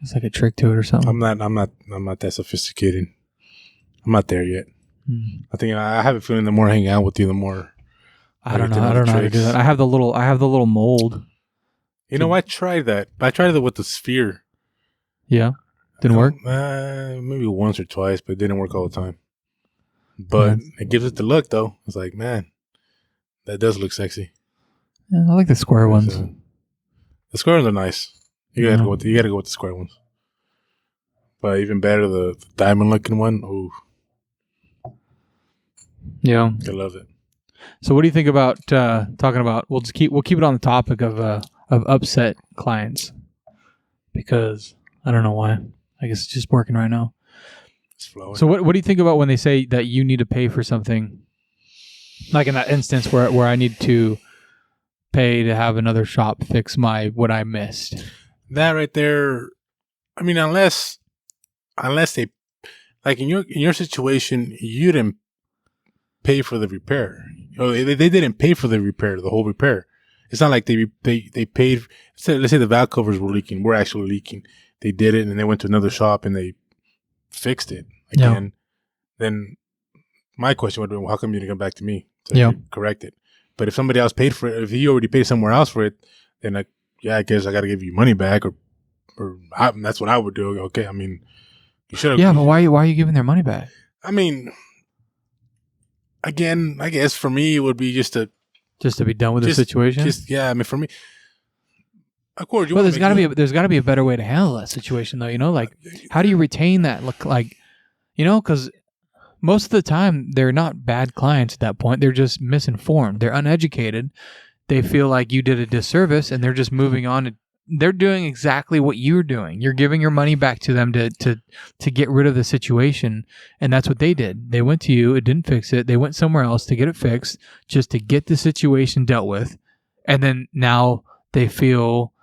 It's like a trick to it or something. I'm not that sophisticated. I'm not there yet. I think I have a feeling the more I hang out with you, the more I don't know how to do that. I have the little mold. I tried that. I tried it with the sphere. Yeah. Didn't work? Maybe once or twice, but it didn't work all the time. But it gives it the look though. It's like, man, that does look sexy. Yeah, I like the square ones. The square ones are nice. You gotta go with the square ones. But even better, the diamond looking one. Ooh. Yeah. I love it. So what do you think about talking about? We'll keep it on the topic of upset clients, because I don't know why. I guess it's just working right now. It's flowing. So what do you think about when they say that you need to pay for something? Like in that instance where I need to pay to have another shop fix what I missed. That right there, I mean, unless they, like in your situation, you didn't pay for the repair. Oh, they didn't pay for the repair, the whole repair. It's not like they paid. Let's say the valve covers were leaking. We're actually leaking. They did it, and they went to another shop and they fixed it again. Yeah. Then my question would be, well, how come you didn't come back to me to correct it? But if somebody else paid for it, if he already paid somewhere else for it, then I guess I got to give you money back, or that's what I would do. Okay, I mean, you should have. Yeah, but why are you giving their money back? I mean, again, I guess for me it would be just to be done with the situation. I mean, for me, of course. Well, there's got to be a better way to handle that situation, though. You know, like how do you retain that? Because most of the time they're not bad clients at that point. They're just misinformed. They're uneducated. They feel like you did a disservice, and they're just moving on. They're doing exactly what you're doing. You're giving your money back to them to get rid of the situation, and that's what they did. They went to you. It didn't fix it. They went somewhere else to get it fixed, just to get the situation dealt with, and then now they feel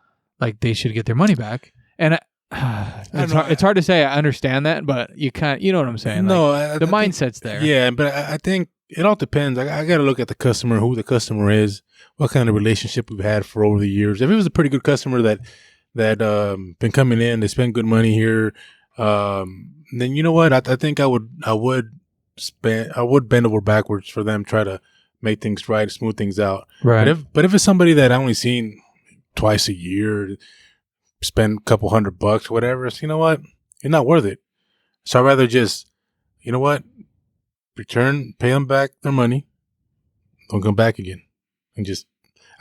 like they should get their money back. And it's hard to say. I understand that, but you know what I'm saying. No, like, the mindset's there. Yeah, but I think it all depends. I got to look at the customer, who the customer is, what kind of relationship we've had for over the years. If it was a pretty good customer that been coming in, they spend good money here, then you know what? I think I would bend over backwards for them, try to make things right, smooth things out. Right. But if it's somebody that I only seen twice a year, spend a couple $100, whatever, so you know what? It's not worth it. So I'd rather just, you know what? Pay them back their money. Don't come back again. And just,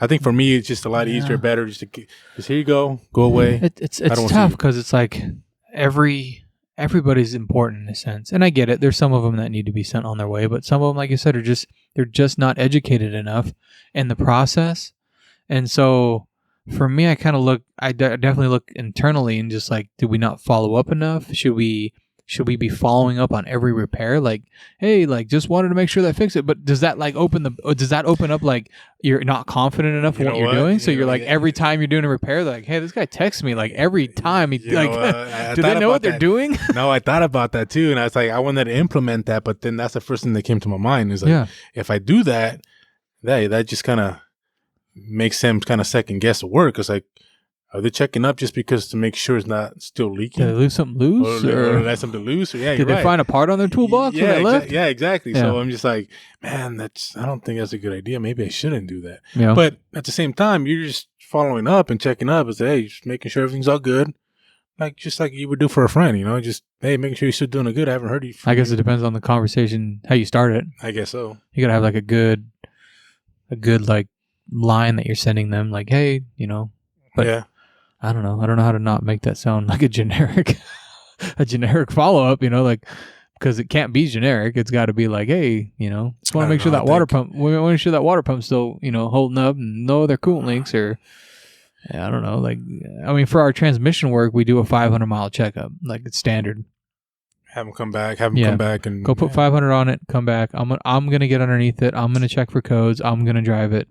I think for me, it's just a lot easier, better. Just here you go away. It's tough because it's like everybody's important in a sense, and I get it. There's some of them that need to be sent on their way, but some of them, like you said, they're just not educated enough in the process. And so for me, I definitely look internally and just like, did we not follow up enough? Should we be following up on every repair? Like, hey, like just wanted to make sure that fix it. But does that like open up like you're not confident enough in what you're doing? So you're like every time you're doing a repair, like, hey, this guy texts me like every time he do they know what they're doing? No, I thought about that too, and I was like, I wanted to implement that, but then that's the first thing that came to my mind is like, if I do that, that just kind of makes them kind of second guess the work. It's like, are they checking up just because to make sure it's not still leaking? Did they leave something loose? Or let something loose? Or, did they find a part on their toolbox when they left? Yeah, exactly. Yeah. So I'm just like, man, I don't think that's a good idea. Maybe I shouldn't do that. Yeah. But at the same time, you're just following up and checking up and say, hey, just making sure everything's all good. Just like you would do for a friend, you know, just, hey, making sure you're still doing it good. I haven't heard you. I guess it depends on the conversation, how you start it. I guess so. You got to have like a good like line that you're sending them, like, hey, you know, but yeah. I don't know how to not make that sound like a generic follow-up, you know, like, because it can't be generic. It's got to be like, hey, you know, just want to make sure that water pump's still, you know, holding up and no other coolant leaks or, I don't know. Like, I mean, for our transmission work, we do a 500-mile checkup. Like, it's standard. Have them come back and go put 500 on it, come back. I'm going to get underneath it. I'm going to check for codes. I'm going to drive it.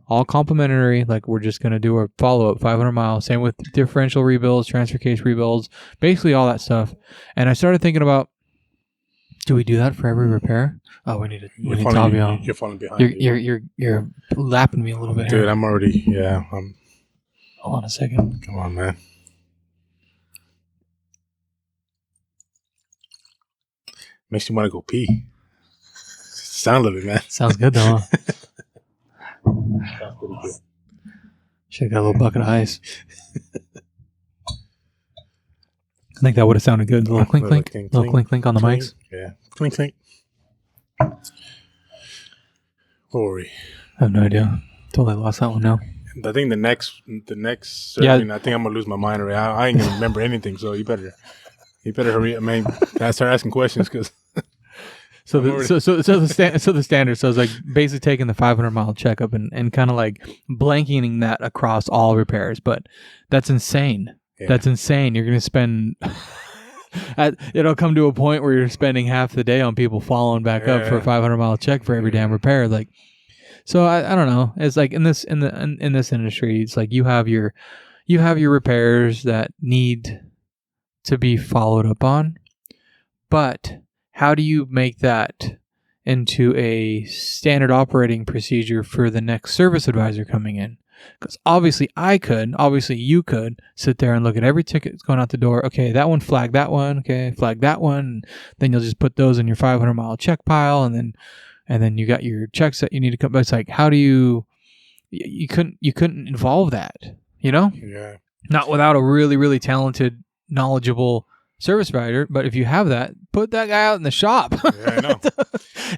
All complimentary. Like, we're just going to do a follow-up 500 miles. Same with differential rebuilds, transfer case rebuilds, basically all that stuff. And I started thinking about, do we do that for every repair? Oh, we need Tavio. You're falling behind. You're lapping me a little bit Dude, here. I'm already, Hold on a second. Come on, man. Makes you want to go pee. Sound of it, man. Sounds good, though, huh? Should have got a little bucket of ice. I think that would have sounded good. A little clink clink. Little clink clink on the mics. Yeah. Clink clink. Rory. I have no idea. Totally lost that one now. I think the next surfing, I think I'm gonna lose my mind already. I ain't gonna remember anything, so you better hurry up, man. I start asking questions because So the standard. So it's like basically taking the 500-mile checkup and kind of like blanketing that across all repairs. But that's insane. Yeah. That's insane. You're going to spend. It'll come to a point where you're spending half the day on people following back up for a 500-mile check for every damn repair. Like, so I don't know. It's like in this industry, it's like you have your repairs that need to be followed up on, but how do you make that into a standard operating procedure for the next service advisor coming in? Because obviously you could sit there and look at every ticket that's going out the door. Okay, that one, flag that one. Okay, flag that one. Then you'll just put those in your 500-mile check pile, and then you got your checks that you need to come. But it's like, how do you couldn't involve that, Yeah. Not without a really, really talented, knowledgeable service provider. But if you have that, put that guy out in the shop. Yeah, I know.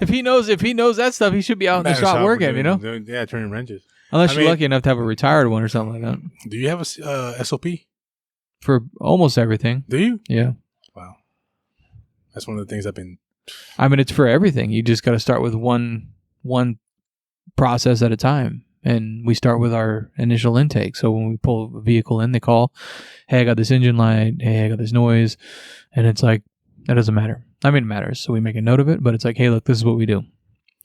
if he knows that stuff, he should be out in the shop working, turning wrenches. Unless you're lucky enough to have a retired one or something like that. Do you have a SOP? For almost everything. Do you? Yeah. Wow. That's one of the things I've been... I mean, it's for everything. You just got to start with one process at a time. And we start with our initial intake. So when we pull a vehicle in, they call, hey, I got this engine light. Hey, I got this noise. And it's like, that doesn't matter. I mean, it matters. So we make a note of it. But it's like, hey, look, this is what we do.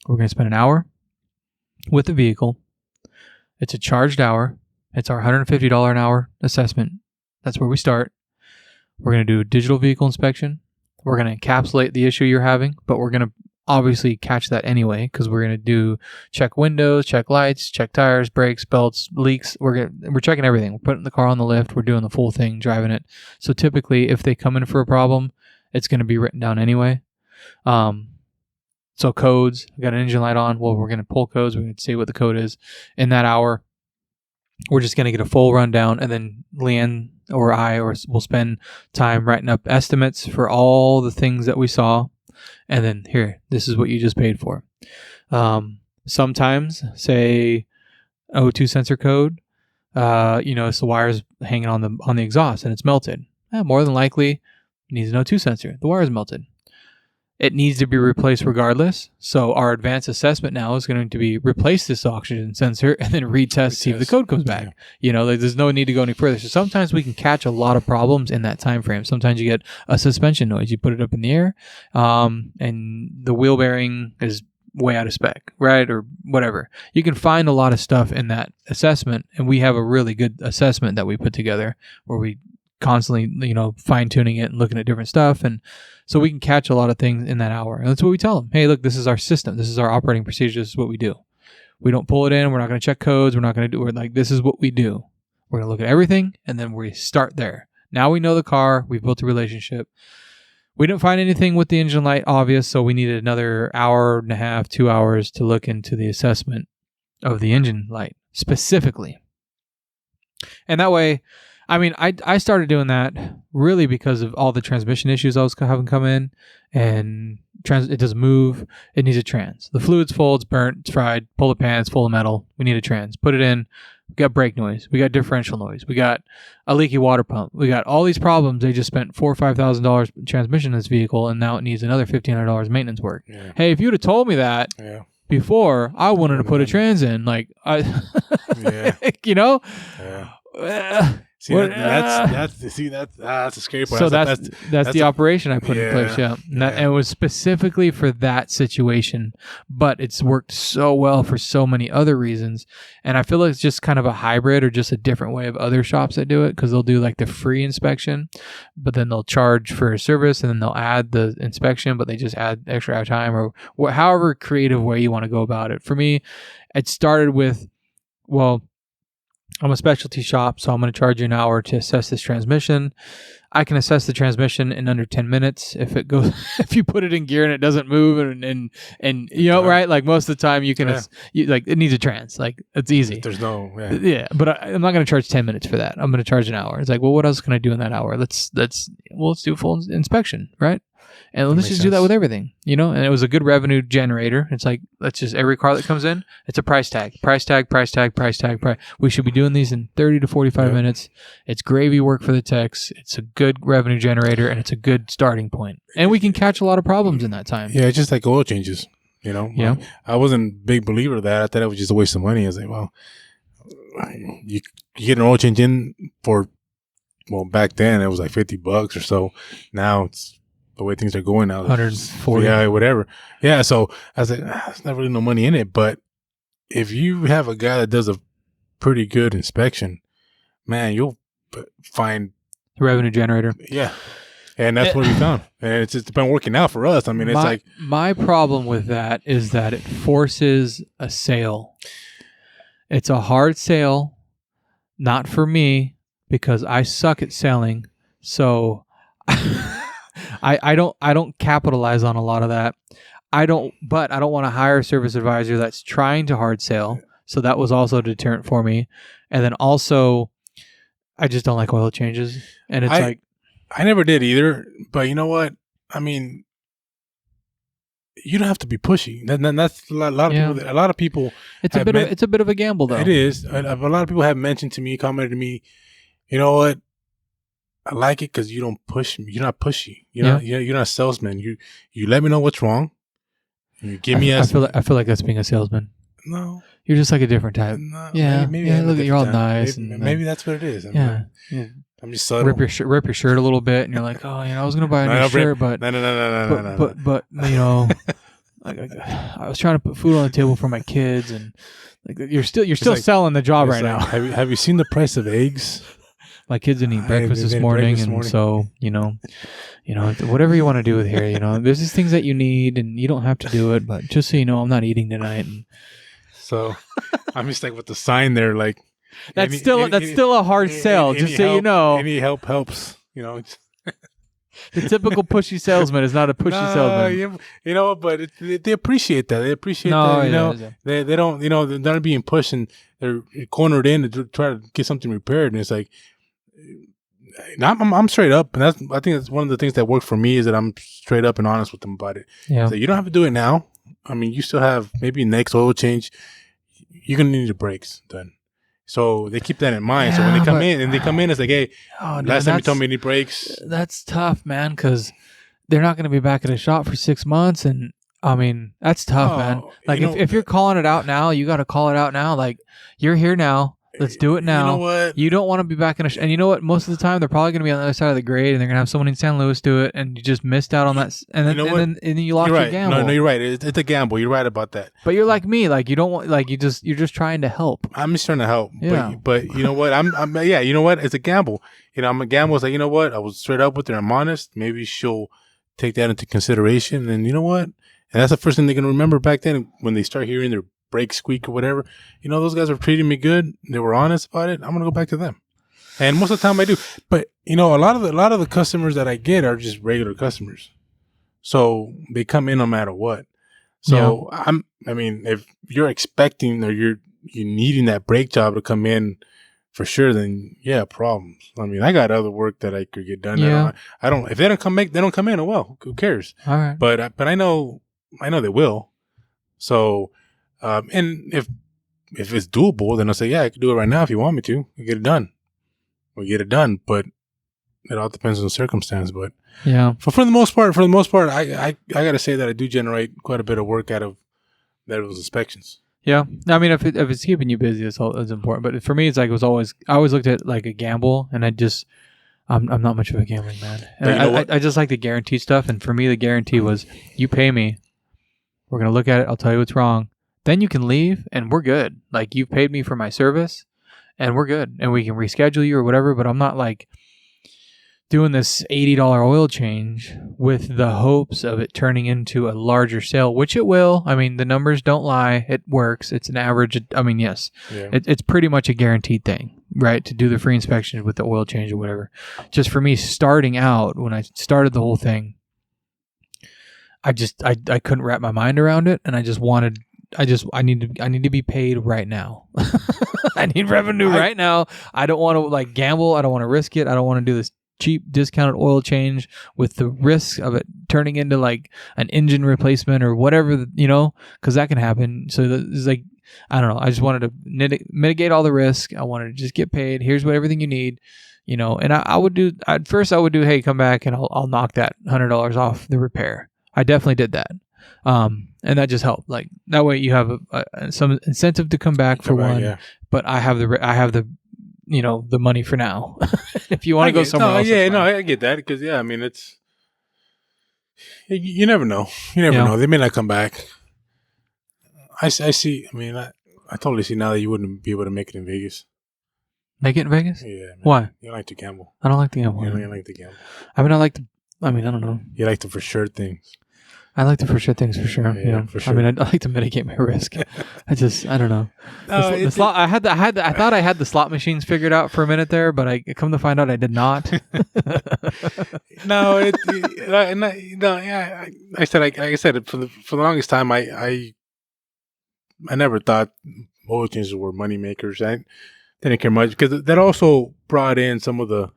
We're going to spend an hour with the vehicle. It's a charged hour. It's our $150 an hour assessment. That's where we start. We're going to do a digital vehicle inspection. We're going to encapsulate the issue you're having, but we're going to obviously catch that anyway because we're going to check windows, check lights, check tires, brakes, belts, leaks. We're checking everything. We're putting the car on the lift. We're doing the full thing, driving it. So typically, if they come in for a problem, it's going to be written down anyway. So codes, we got an engine light on. Well, we're going to pull codes. We're going to see what the code is in that hour. We're just going to get a full rundown, and then Leanne or I will spend time writing up estimates for all the things that we saw. And then here, this is what you just paid for. Sometimes, say, O2 sensor code, it's the wires hanging on the exhaust and it's melted. More than likely, it needs an O2 sensor. The wire is melted. It needs to be replaced regardless. So our advanced assessment now is going to be replace this oxygen sensor and then retest, see if the code comes back. Yeah. There's no need to go any further. So sometimes we can catch a lot of problems in that time frame. Sometimes you get a suspension noise. You put it up in the air, and the wheel bearing is way out of spec, right? Or whatever. You can find a lot of stuff in that assessment, and we have a really good assessment that we put together where we constantly, fine-tuning it and looking at different stuff. And so we can catch a lot of things in that hour. And that's what we tell them. Hey, look, this is our system. This is our operating procedure. This is what we do. We don't pull it in. We're not going to check codes. We're not going to do it. Like, this is what we do. We're going to look at everything, and then we start there. Now we know the car. We've built a relationship. We didn't find anything with the engine light obvious, so we needed another hour and a half, 2 hours to look into the assessment of the engine light specifically. And that way, I mean, I started doing that really because of all the transmission issues I was having come in, and it doesn't move. It needs a trans. The fluid's full. It's burnt. It's fried. Pull the pan. It's full of metal. We need a trans. Put it in. We got brake noise. We got differential noise. We got a leaky water pump. We got all these problems. They just spent $4,000 or $5,000 in transmission in this vehicle, and now it needs another $1,500 maintenance work. Yeah. Hey, if you'd have told me that before, I wanted to put a trans in. Like, See, that's a scary part. So that's the operation I put in place. Yeah. And it was specifically for that situation, but it's worked so well for so many other reasons. And I feel like it's just kind of a hybrid or just a different way of other shops that do it, because they'll do like the free inspection, but then they'll charge for a service, and then they'll add the inspection, but they just add extra time, or however creative way you want to go about it. For me, it started with, well, I'm a specialty shop, so I'm going to charge you an hour to assess this transmission. I can assess the transmission in under 10 minutes if it goes. If you put it in gear and it doesn't move, and right? Like most of the time, you can like it needs a trans. Like it's easy. There's no but I'm not going to charge 10 minutes for that. I'm going to charge an hour. It's like, well, what else can I do in that hour? Let's do a full inspection, right? And let's just do that with everything, you know? And it was a good revenue generator. It's like, let's just, every car that comes in, it's a price tag. We should be doing these in 30 to 45 minutes. It's gravy work for the techs. It's a good revenue generator, and it's a good starting point. And we can catch a lot of problems in that time. Yeah, it's just like oil changes, you know? Yeah. I wasn't a big believer of that. I thought it was just a waste of money. I was like, well, you get an oil change in for, well, back then it was like $50 or so. Now it's the way things are going now. 140. Yeah, whatever. Yeah, so I was like, there's not really no money in it. But if you have a guy that does a pretty good inspection, man, you'll find revenue generator. Yeah. And that's what we found. And it's been working out for us. I mean, it's my problem with that is that it forces a sale. It's a hard sale, not for me, because I suck at selling. So I don't capitalize on a lot of that. But I don't want to hire a service advisor that's trying to hard sell. So that was also a deterrent for me. And then also, I just don't like oil changes. And it's I never did either, but you know what? I mean, you don't have to be pushy. That's a lot of people. A lot of people. It's a bit of a gamble, though. It is. A lot of people have mentioned to me, commented to me, you know what? I like it because you don't push me. You're not pushy. You're not a salesman. You let me know what's wrong. You give me. I feel like that's being a salesman. No, you're just like a different type. No, yeah, maybe look, you're all nice. Maybe that's what it is. I'm just subtle. Rip your shirt a little bit, and you're like, oh, I was gonna buy a new shirt, but no. But you know, I was trying to put food on the table for my kids, and like you're still selling the job right now. Have you seen the price of eggs? My kids didn't eat breakfast this morning, so you know, whatever you want to do with here, there's these things that you need, and you don't have to do it, but just so you know, I'm not eating tonight. And so I'm just like with the sign there, like. That's still a hard sell, just so you know. Any help helps, The typical pushy salesman is not a pushy salesman. But they appreciate that. They appreciate that, They don't, they're not being pushed and they're cornered in to try to get something repaired. And it's like, I'm straight up. And I think that's one of the things that worked for me is that I'm straight up and honest with them about it. Yeah. So you don't have to do it now. I mean, you still have maybe next oil change. You're going to need the brakes done. So they keep that in mind. So when they come in, it's like, hey, last time you told me you need brakes. That's tough, man, because they're not going to be back at a shop for 6 months. And I mean, that's tough, man. Like if you're calling it out now, you got to call it out now. Like you're here now. Let's do it now. You know what? You don't want to be back in a and you know what? Most of the time, they're probably going to be on the other side of the grade, and they're going to have someone in San Luis do it, and you just missed out on that. And then, and then you lost your gamble. No, you're right. It's a gamble. You're right about that. But you're like me. Like you don't want. Like you're just trying to help. I'm just trying to help. Yeah. But you know what? You know what? It's a gamble. I'm a gamble. It's like, you know what? I was straight up with her. I'm honest. Maybe she'll take that into consideration. And you know what? And that's the first thing they're going to remember back then when they start hearing their brake squeak or whatever. Those guys were treating me good. They were honest about it. I'm gonna go back to them, and most of the time I do. But a lot of the customers that I get are just regular customers, so they come in no matter what. So if you're expecting or you're needing that brake job to come in for sure, then problems. I mean, I got other work that I could get done. Yeah. I don't. If they don't come in. Oh well, who cares? All right. But I know they will. So. And if it's doable, then I'll say, I can do it right now if you want me to. We get it done. But it all depends on the circumstance. But for the most part, I gotta say that I do generate quite a bit of work out of those inspections. Yeah, I mean, if it's keeping you busy, that's important. But for me, it's like I always looked at like a gamble, and I'm not much of a gambling man. And I just like the guaranteed stuff, and for me, the guarantee was you pay me, we're gonna look at it, I'll tell you what's wrong. Then you can leave and we're good. Like you've paid me for my service and we're good. And we can reschedule you or whatever, but I'm not like doing this $80 oil change with the hopes of it turning into a larger sale, which it will. I mean, the numbers don't lie. It works. It's an average. I mean, yes, it's pretty much a guaranteed thing, right? To do the free inspection with the oil change or whatever. Just for me starting out, when I started the whole thing, I couldn't wrap my mind around it. And I need to be paid right now. I need revenue right now. I don't want to like gamble. I don't want to risk it. I don't want to do this cheap discounted oil change with the risk of it turning into like an engine replacement or whatever, because that can happen. So it's like, I don't know. I just wanted to mitigate all the risk. I wanted to just get paid. Here's what everything you need, and I would do, hey, come back and I'll knock that $100 off the repair. I definitely did that. And that just helped. Like that way you have some incentive to come back for one, yeah. but I have the the money for now. If you want to go somewhere else. Yeah, no, I get that because I mean, it's you never know. You never know. They may not come back. I see. I mean, I totally see now that you wouldn't be able to make it in Vegas. Make it in Vegas? Yeah. Man. Why? You don't like to gamble. I don't like to gamble. You don't like to gamble. I don't know. You like the for sure things. I like the for sure things for sure. Yeah, for sure. I mean, I like to mitigate my risk. I don't know. The slot. I thought I had the slot machines figured out for a minute there, but I come to find out I did not. No, yeah. I said for the longest time, I never thought oil changes were money makers. I didn't care much because that also brought in some of the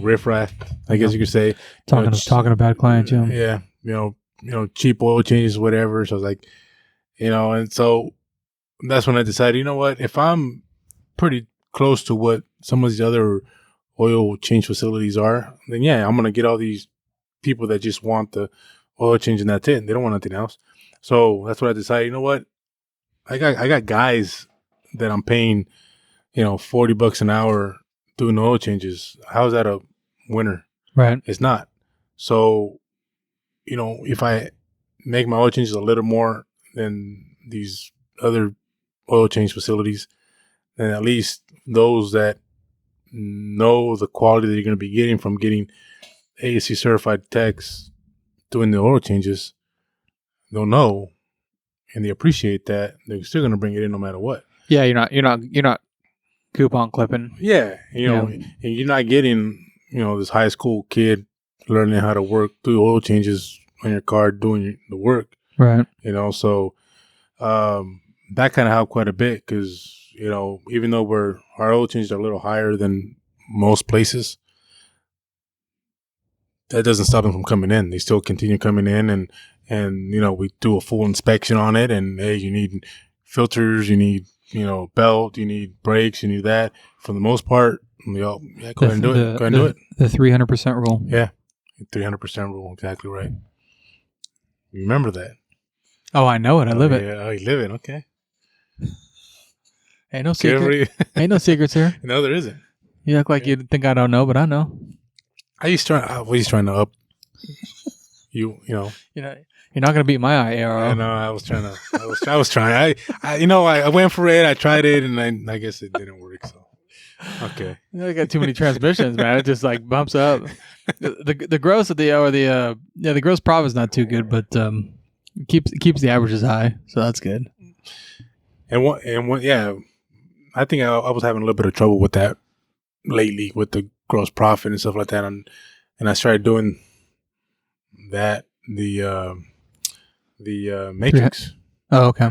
riffraff, I guess you could say. Talking about clients, yeah. Cheap oil changes, whatever. So I was like, and so that's when I decided, you know what, if I'm pretty close to what some of these other oil change facilities are, then yeah, I'm going to get all these people that just want the oil change and that's it. They don't want nothing else. So that's what I decided, you know what, I got guys that I'm paying, $40 an hour doing oil changes. How is that a winner? Right. It's not. So, if I make my oil changes a little more than these other oil change facilities, then at least those that know the quality that you're going to be getting from getting ASC certified techs doing the oil changes, they'll know and they appreciate that. They're still going to bring it in no matter what. Yeah, you're not coupon clipping. Yeah, and you're not getting this high school kid learning how to do oil changes on your car, doing the work. Right. So that kind of helped quite a bit because, even though our oil changes are a little higher than most places, that doesn't stop them from coming in. They still continue coming in and we do a full inspection on it. And, hey, you need filters, you need, belt, you need brakes, you need that. For the most part, go ahead and do it. Go ahead and do it. The 300% rule. Yeah. 300% rule. Exactly right. You remember that? Oh, I know it. I live it. Yeah. Oh, you live it. Okay. Ain't no secret. Ain't no secrets here. No, there isn't. You act like you think I don't know, but I know. I was trying to up you. You're not gonna beat my IARO. I know. I was trying. I went for it. I tried it, and I guess it didn't work. So okay. I got too many transmissions, man. It just like bumps up. The gross of the gross profit is not too good, but keeps the averages high, so that's good. Yeah, I think I was having a little bit of trouble with that lately with the gross profit and stuff like that, and I started doing that the matrix. Oh, okay.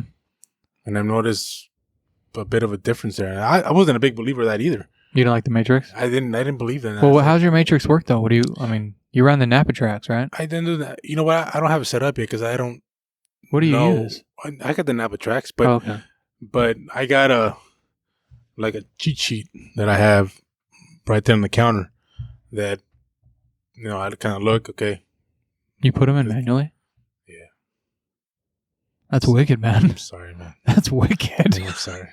And I've noticed a bit of a difference there. I wasn't a big believer of that either. You don't like the matrix? I didn't believe in that. Well, how's your matrix work though? You ran the Napa tracks, right? I didn't do that. You know what? I don't have it set up yet because I don't. What do you use? I got the Napa tracks, but but I got a cheat sheet that I have right there on the counter that I kind of look. Okay. You put them in manually? Yeah. That's wicked, man. I'm sorry, man. That's wicked. I'm sorry.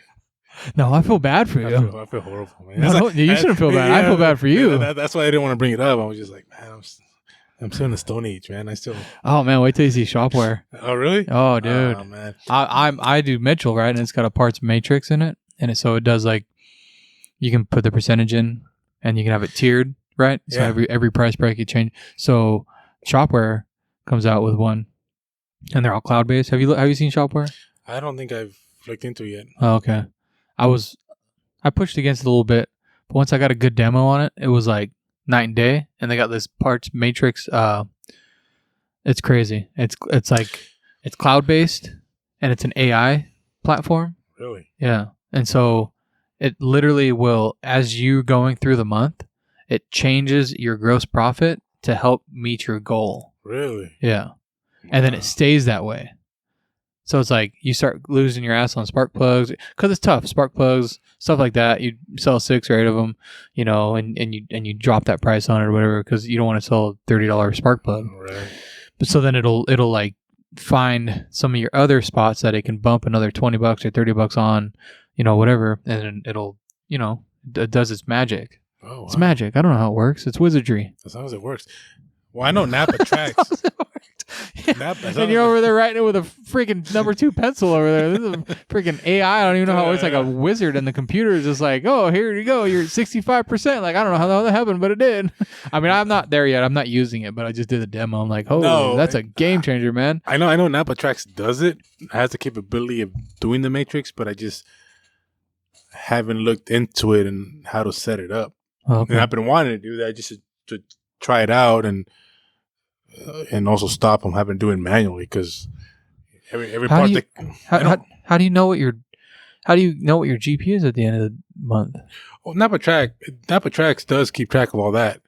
No, I feel bad for you. I feel horrible, man. No, you shouldn't feel bad. I feel bad for you. That's why I didn't want to bring it up. I was just like, man, I'm still in the Stone Age, man. Oh man, wait till you see shopware. Oh really? Oh dude. Oh man. I do Mitchell, right, and it's got a parts matrix in it, and so it does like you can put the percentage in, and you can have it tiered, right? So every price break you change. So Shopware comes out with one, and they're all cloud based. Have you seen Shopware? I don't think I've looked into it yet. Oh, okay. I pushed against it a little bit, but once I got a good demo on it, it was like night and day. And they got this parts matrix. It's crazy. It's cloud based, and it's an AI platform. Really? Yeah. And so it literally will, as you going through the month, it changes your gross profit to help meet your goal. Really? Yeah. And then it stays that way. So it's like you start losing your ass on spark plugs because it's tough. Spark plugs, stuff like that. You sell 6 or 8 of them, you know, and you drop that price on it or whatever because you don't want to sell a $30 spark plug. Right. But so then it'll like find some of your other spots that it can bump another $20 or $30 on, you know, whatever, and then it'll, you know, it does its magic. Oh, wow. It's magic. I don't know how it works. It's wizardry. As long as it works. Well, I know Napa tracks. And you're over there writing it with a freaking number 2 pencil over there. This is a freaking AI. I don't even know how it works. Like a wizard, and the computer is just like, oh, here you go. You're at 65%. Like, I don't know how that happened, but it did. I mean, I'm not there yet. I'm not using it, but I just did the demo. I'm like, oh, that's a game changer, man. I know Napa Tracks does it. It has the capability of doing the matrix, but I just haven't looked into it and how to set it up. Okay. And I've been wanting to do that just to try it out and also stop them having to do it manually because every How part do you- how do you know what your GP is at the end of the month? Well, Napa Tracks does keep track of all that,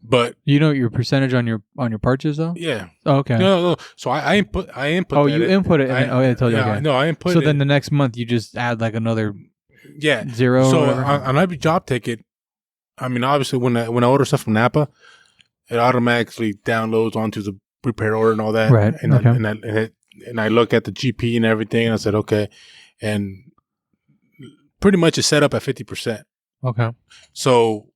but You know what your percentage on your parts is though? yeah, Oh, okay. no. So I input. Oh, you input it. And I told you. Yeah, Okay. no, I input. So it. then the next month you just add like another 0. So or whatever? on every job ticket, I mean, obviously when I order stuff from Napa, it automatically downloads onto the repair order and all that. Right. And Okay. and I look at the GP and everything, and I said, okay, and pretty much it's set up at 50%. Okay. So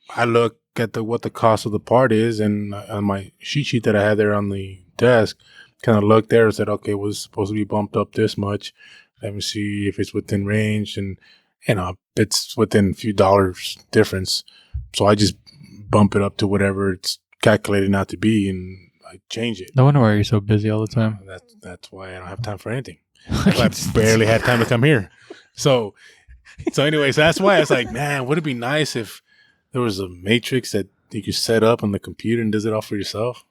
I look at what the cost of the part is, and on my cheat sheet that I had there on the desk, kind of looked there and said, okay, it was supposed to be bumped up this much. Let me see if it's within range, and you know, it's within a few dollars difference. So I just bump it up to whatever it's calculated not to be, and I change it. No wonder why you're so busy all the time. That's why I don't have time for anything. I barely had time to come here. So anyways, that's why I was like, man, would it be nice if there was a matrix that you could set up on the computer and does it all for yourself?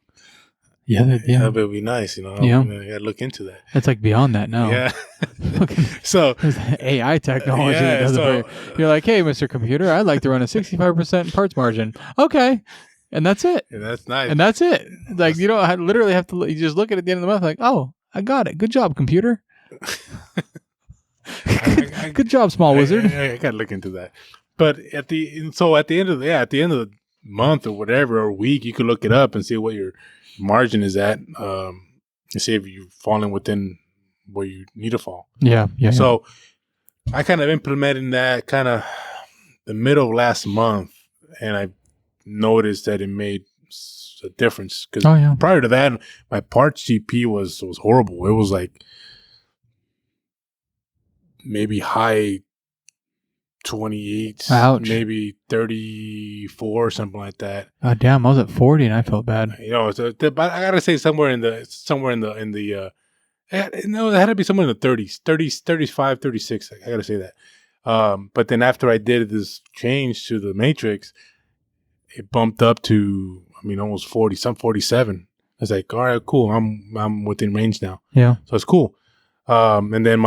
Yeah. That would be nice, you know. Yeah. I gotta look into that. It's like beyond that now. Yeah. So There's AI technology that does it for you. You're like, hey, Mr. Computer, I'd like to run a 65% parts margin. Okay. And that's it. yeah, that's nice. And that's it. Like, you don't literally have to, you just look at it at the end of the month like, oh, I got it. Good job, computer. Good job, small wizard. I gotta look into that. But at the end of the month or whatever, or week, you can look it up and see what your margin is at, and see if you're falling within where you need to fall. Yeah. So I kind of implemented that kind of the middle of last month, and I noticed that it made a difference because prior to that, my parts GP was horrible. It was like maybe high 28, Ouch. maybe 34 or something like that. Oh, damn, I was at 40 and I felt bad. You know, but I gotta say somewhere in the no, it had to be somewhere in the 30s, 35, 36. I gotta say that. But then after I did this change to the matrix, it bumped up to, I mean, almost 40, some 47. I was like, all right, cool. I'm within range now. Yeah. So it's cool. And then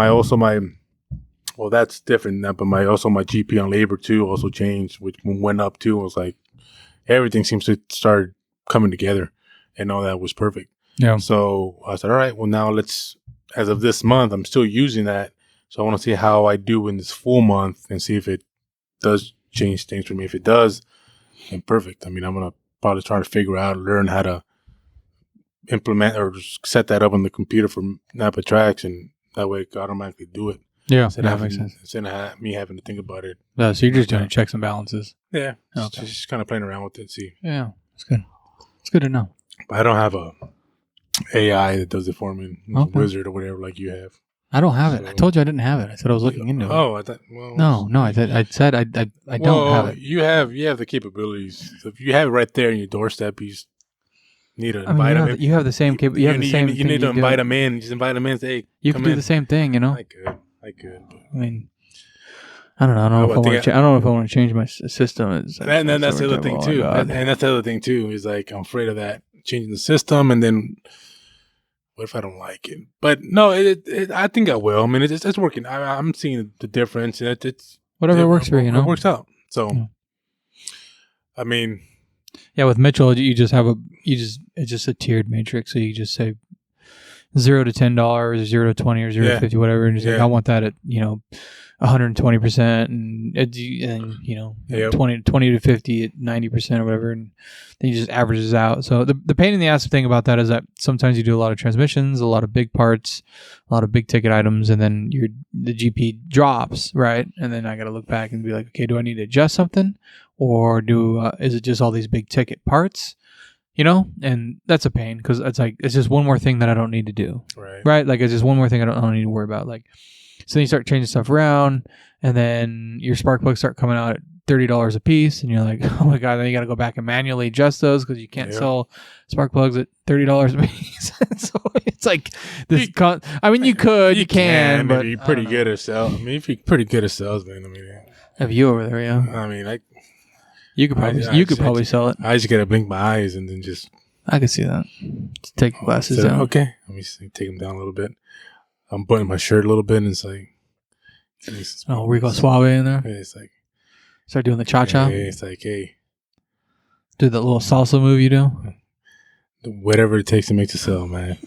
well, that's different now, but my GP on labor too also changed, which went up too. It was like everything seems to start coming together, and all that was perfect. Yeah. So I said, all right, well now as of this month, I'm still using that. So I want to see how I do in this full month and see if it does change things for me. If it does, then perfect. I mean, I'm gonna probably try to learn how to implement or set that up on the computer for Napa Tracks, and that way it can automatically do it. Yeah, that makes sense. Instead of me having to think about it. So you're just doing checks and balances. Yeah. Okay. Just kind of playing around with it. See. Yeah, it's good. It's good to know. But I don't have a AI that does it for me, Okay. wizard or whatever like you have. I don't have it. I told you I didn't have it. I said I was looking into it. Oh, I thought. Well, No. I said I don't have it. You have the capabilities. If you have it right there in your doorstep, you just need to invite them in. You have the same capability. You need to invite them in. Just invite them in. Say, hey, you can do the same thing. You know. I could. But. I mean, I don't know. I don't know if I don't know if I want to change my system. And then that's the other thing too. And that's the other thing too is like I'm afraid of that changing the system, and then what if I don't like it? But no, I think I will. I mean, it's working. I'm seeing the difference, and it's whatever works for you. You know, it works out. So, I mean, Yeah, with Mitchell, it's just a tiered matrix. So you just say $0 to $10, or 0 to 20, or 0 to 50, whatever, and just like I want that at 120%, and 20 to 50 at 90% or whatever, and then you just averages out. So the pain in the ass thing about that is that sometimes you do a lot of transmissions, a lot of big parts, a lot of big ticket items, and then the GP drops, right? And then I got to look back and be like, okay, do I need to adjust something, or is it just all these big ticket parts? And that's a pain because it's just one more thing that I don't need to do, right? Like it's just one more thing I don't need to worry about. Like, so then you start changing stuff around, and then your spark plugs start coming out at $30 a piece, and you're like, oh my god! Then you got to go back and manually adjust those because you can't sell spark plugs at $30 a piece. So it's like this. You can, but if you're pretty good at sales. I mean, if you're pretty good at salesman, I mean, have you over there? Yeah. I mean, you could probably sell it. I just gotta blink my eyes and then just. I could see that. Just take your glasses down. Okay, let me take them down a little bit. I'm buttoning my shirt a little bit, and it's like. Rico Suave in there. It's like. Start doing the cha-cha. It's like, hey. Do the little salsa move you do. Whatever it takes to make the sell, man.